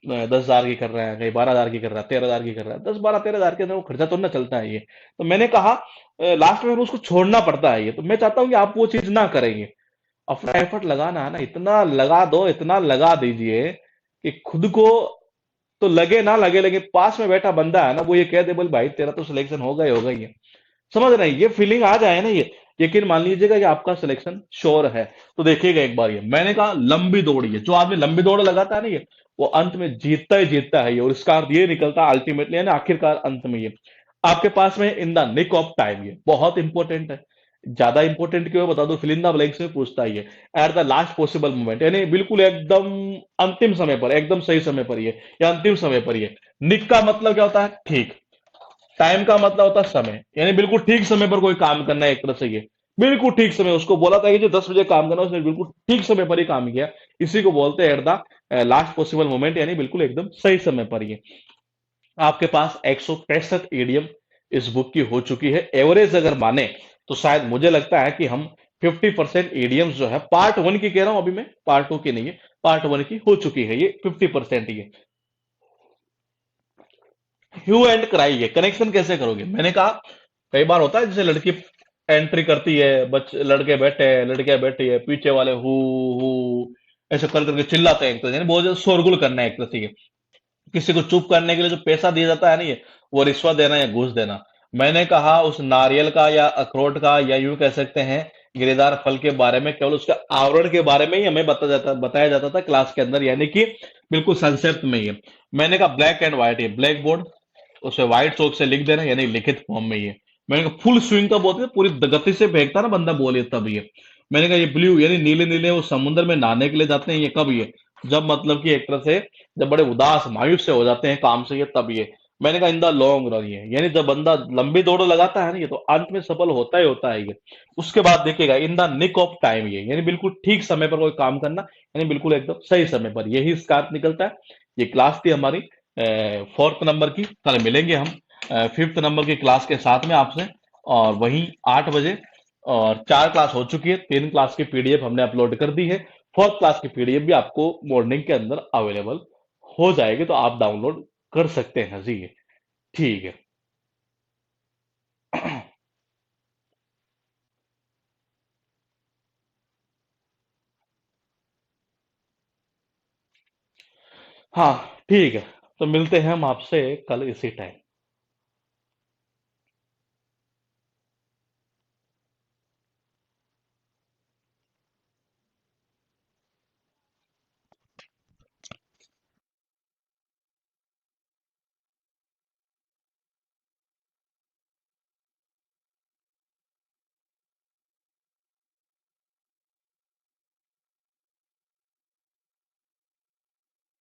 10 हजार की कर रहा है, कहीं 12 हजार की कर रहा है, 13 हजार की कर रहा है, 10 12 13 हजार के अंदर वो खर्चा तो ना चलता है ये। तो मैंने कहा लास्ट में उसको छोड़ना पड़ता है ये। तो मैं चाहता हूँ कि आप वो चीज ना करेंगे, अपना एफर्ट लगाना है ना, इतना लगा दो, इतना लगा दीजिए कि खुद को तो लगे ना लगे, लेकिन पास में बैठा बंदा है ना वो ये कह दे बोल भाई तेरा तो सिलेक्शन होगा ही है। समझ रहे हैं, ये फीलिंग आ जाए ना ये, यकीन मान लीजिएगा कि आपका सिलेक्शन श्योर है। तो देखिएगा एक बार, ये मैंने कहा लंबी दौड़, ये जो आदमी लंबी दौड़ लगाता है ना ये, वो अंत में जीतता ही जीतता है ये, और इसका अर्थ ये निकलता है अल्टीमेटली यानी आखिरकार अंत में ये आपके पास में in the nick of time, ये बहुत इंपॉर्टेंट है। ज्यादा इंपॉर्टेंट क्यों है बता दो, फिल इन द ब्लैंक्स में पूछता है ये। At the last possible moment, यानी बिल्कुल एकदम अंतिम समय पर, एकदम सही समय पर ये, या अंतिम समय पर ये। निक का मतलब क्या होता है, ठीक। टाइम का मतलब होता है समय, यानी बिल्कुल ठीक समय पर कोई काम करना है एक तरह से ये। बिल्कुल ठीक समय, उसको बोला था कि जो 10 बजे काम करना, उसने बिल्कुल ठीक समय पर ही काम किया। इसी को बोलते हैं at the last possible moment, यानी बिल्कुल एकदम सही समय पर ये। आपके पास 165 ईडीएम इस बुक की हो चुकी है। एवरेज अगर माने तो शायद मुझे लगता है कि हम 50% ईडीएम्स जो है, पार्ट वन की कह रहा हूं अभी मैं, पार्ट टू की नहीं है, पार्ट वन की हो चुकी है ये 50% ये। ह्यू एंड क्राई, ये कनेक्शन कैसे करोगे, मैंने कहा कई बार होता है जैसे लड़की एंट्री करती है, बच्चे लड़के बैठे हैं, लड़कियां बैठी है, पीछे वाले हु ऐसे कर करके चिल्लाते हैं एक तरह से, यानी बहुत ज्यादा शोरगुल करना है एक तरह से ये। किसी को चुप करने के लिए जो पैसा दिया जाता है ना ये, वो रिश्वत देना या घूस देना। मैंने कहा उस नारियल का या अखरोट का या यूं कह सकते हैं गिरीदार फल के बारे में, केवल उसके आवरण के बारे में ही हमें बताया जाता था क्लास के अंदर, यानी कि बिल्कुल संक्षिप्त में ही। मैंने कहा ब्लैक एंड व्हाइट, ये ब्लैक बोर्ड, उसे व्हाइट चौक से लिख देना, यानी लिखित फॉर्म में ये। मैंने कहा फुल स्विंग का बोलते हैं, पूरी गति से फेंकता ना बंदा बोले तब ये। मैंने कहा ये ब्लू यानी नीले नीले वो समुद्र में नहाने के लिए जाते हैं, ये कब ये, जब मतलब कि एक तरह से जब बड़े उदास मायूस से हो जाते हैं काम से ये, तब ये। मैंने कहा इन द लॉन्ग रन, ये यानी जब बंदा लंबी दौड़ लगाता है ना ये, तो अंत में सफल होता ही होता है ये। उसके बाद देखिएगा in the nick of time, ये यानी बिल्कुल ठीक समय पर कोई काम करना, यानी बिल्कुल एकदम सही समय पर, यही इसका अर्थ निकलता है। ये क्लास थी हमारी 4th नंबर की। कल मिलेंगे हम 5th नंबर की क्लास के साथ में आपसे, और वही 8 बजे। और 4 क्लास हो चुकी है, 3 क्लास की पीडीएफ हमने अपलोड कर दी है। 4th क्लास की पीडीएफ भी आपको मॉर्निंग के अंदर अवेलेबल हो जाएगी, तो आप डाउनलोड कर सकते हैं जी ये। ठीक है। हाँ ठीक है। तो मिलते हैं हम आपसे कल इसी टाइम।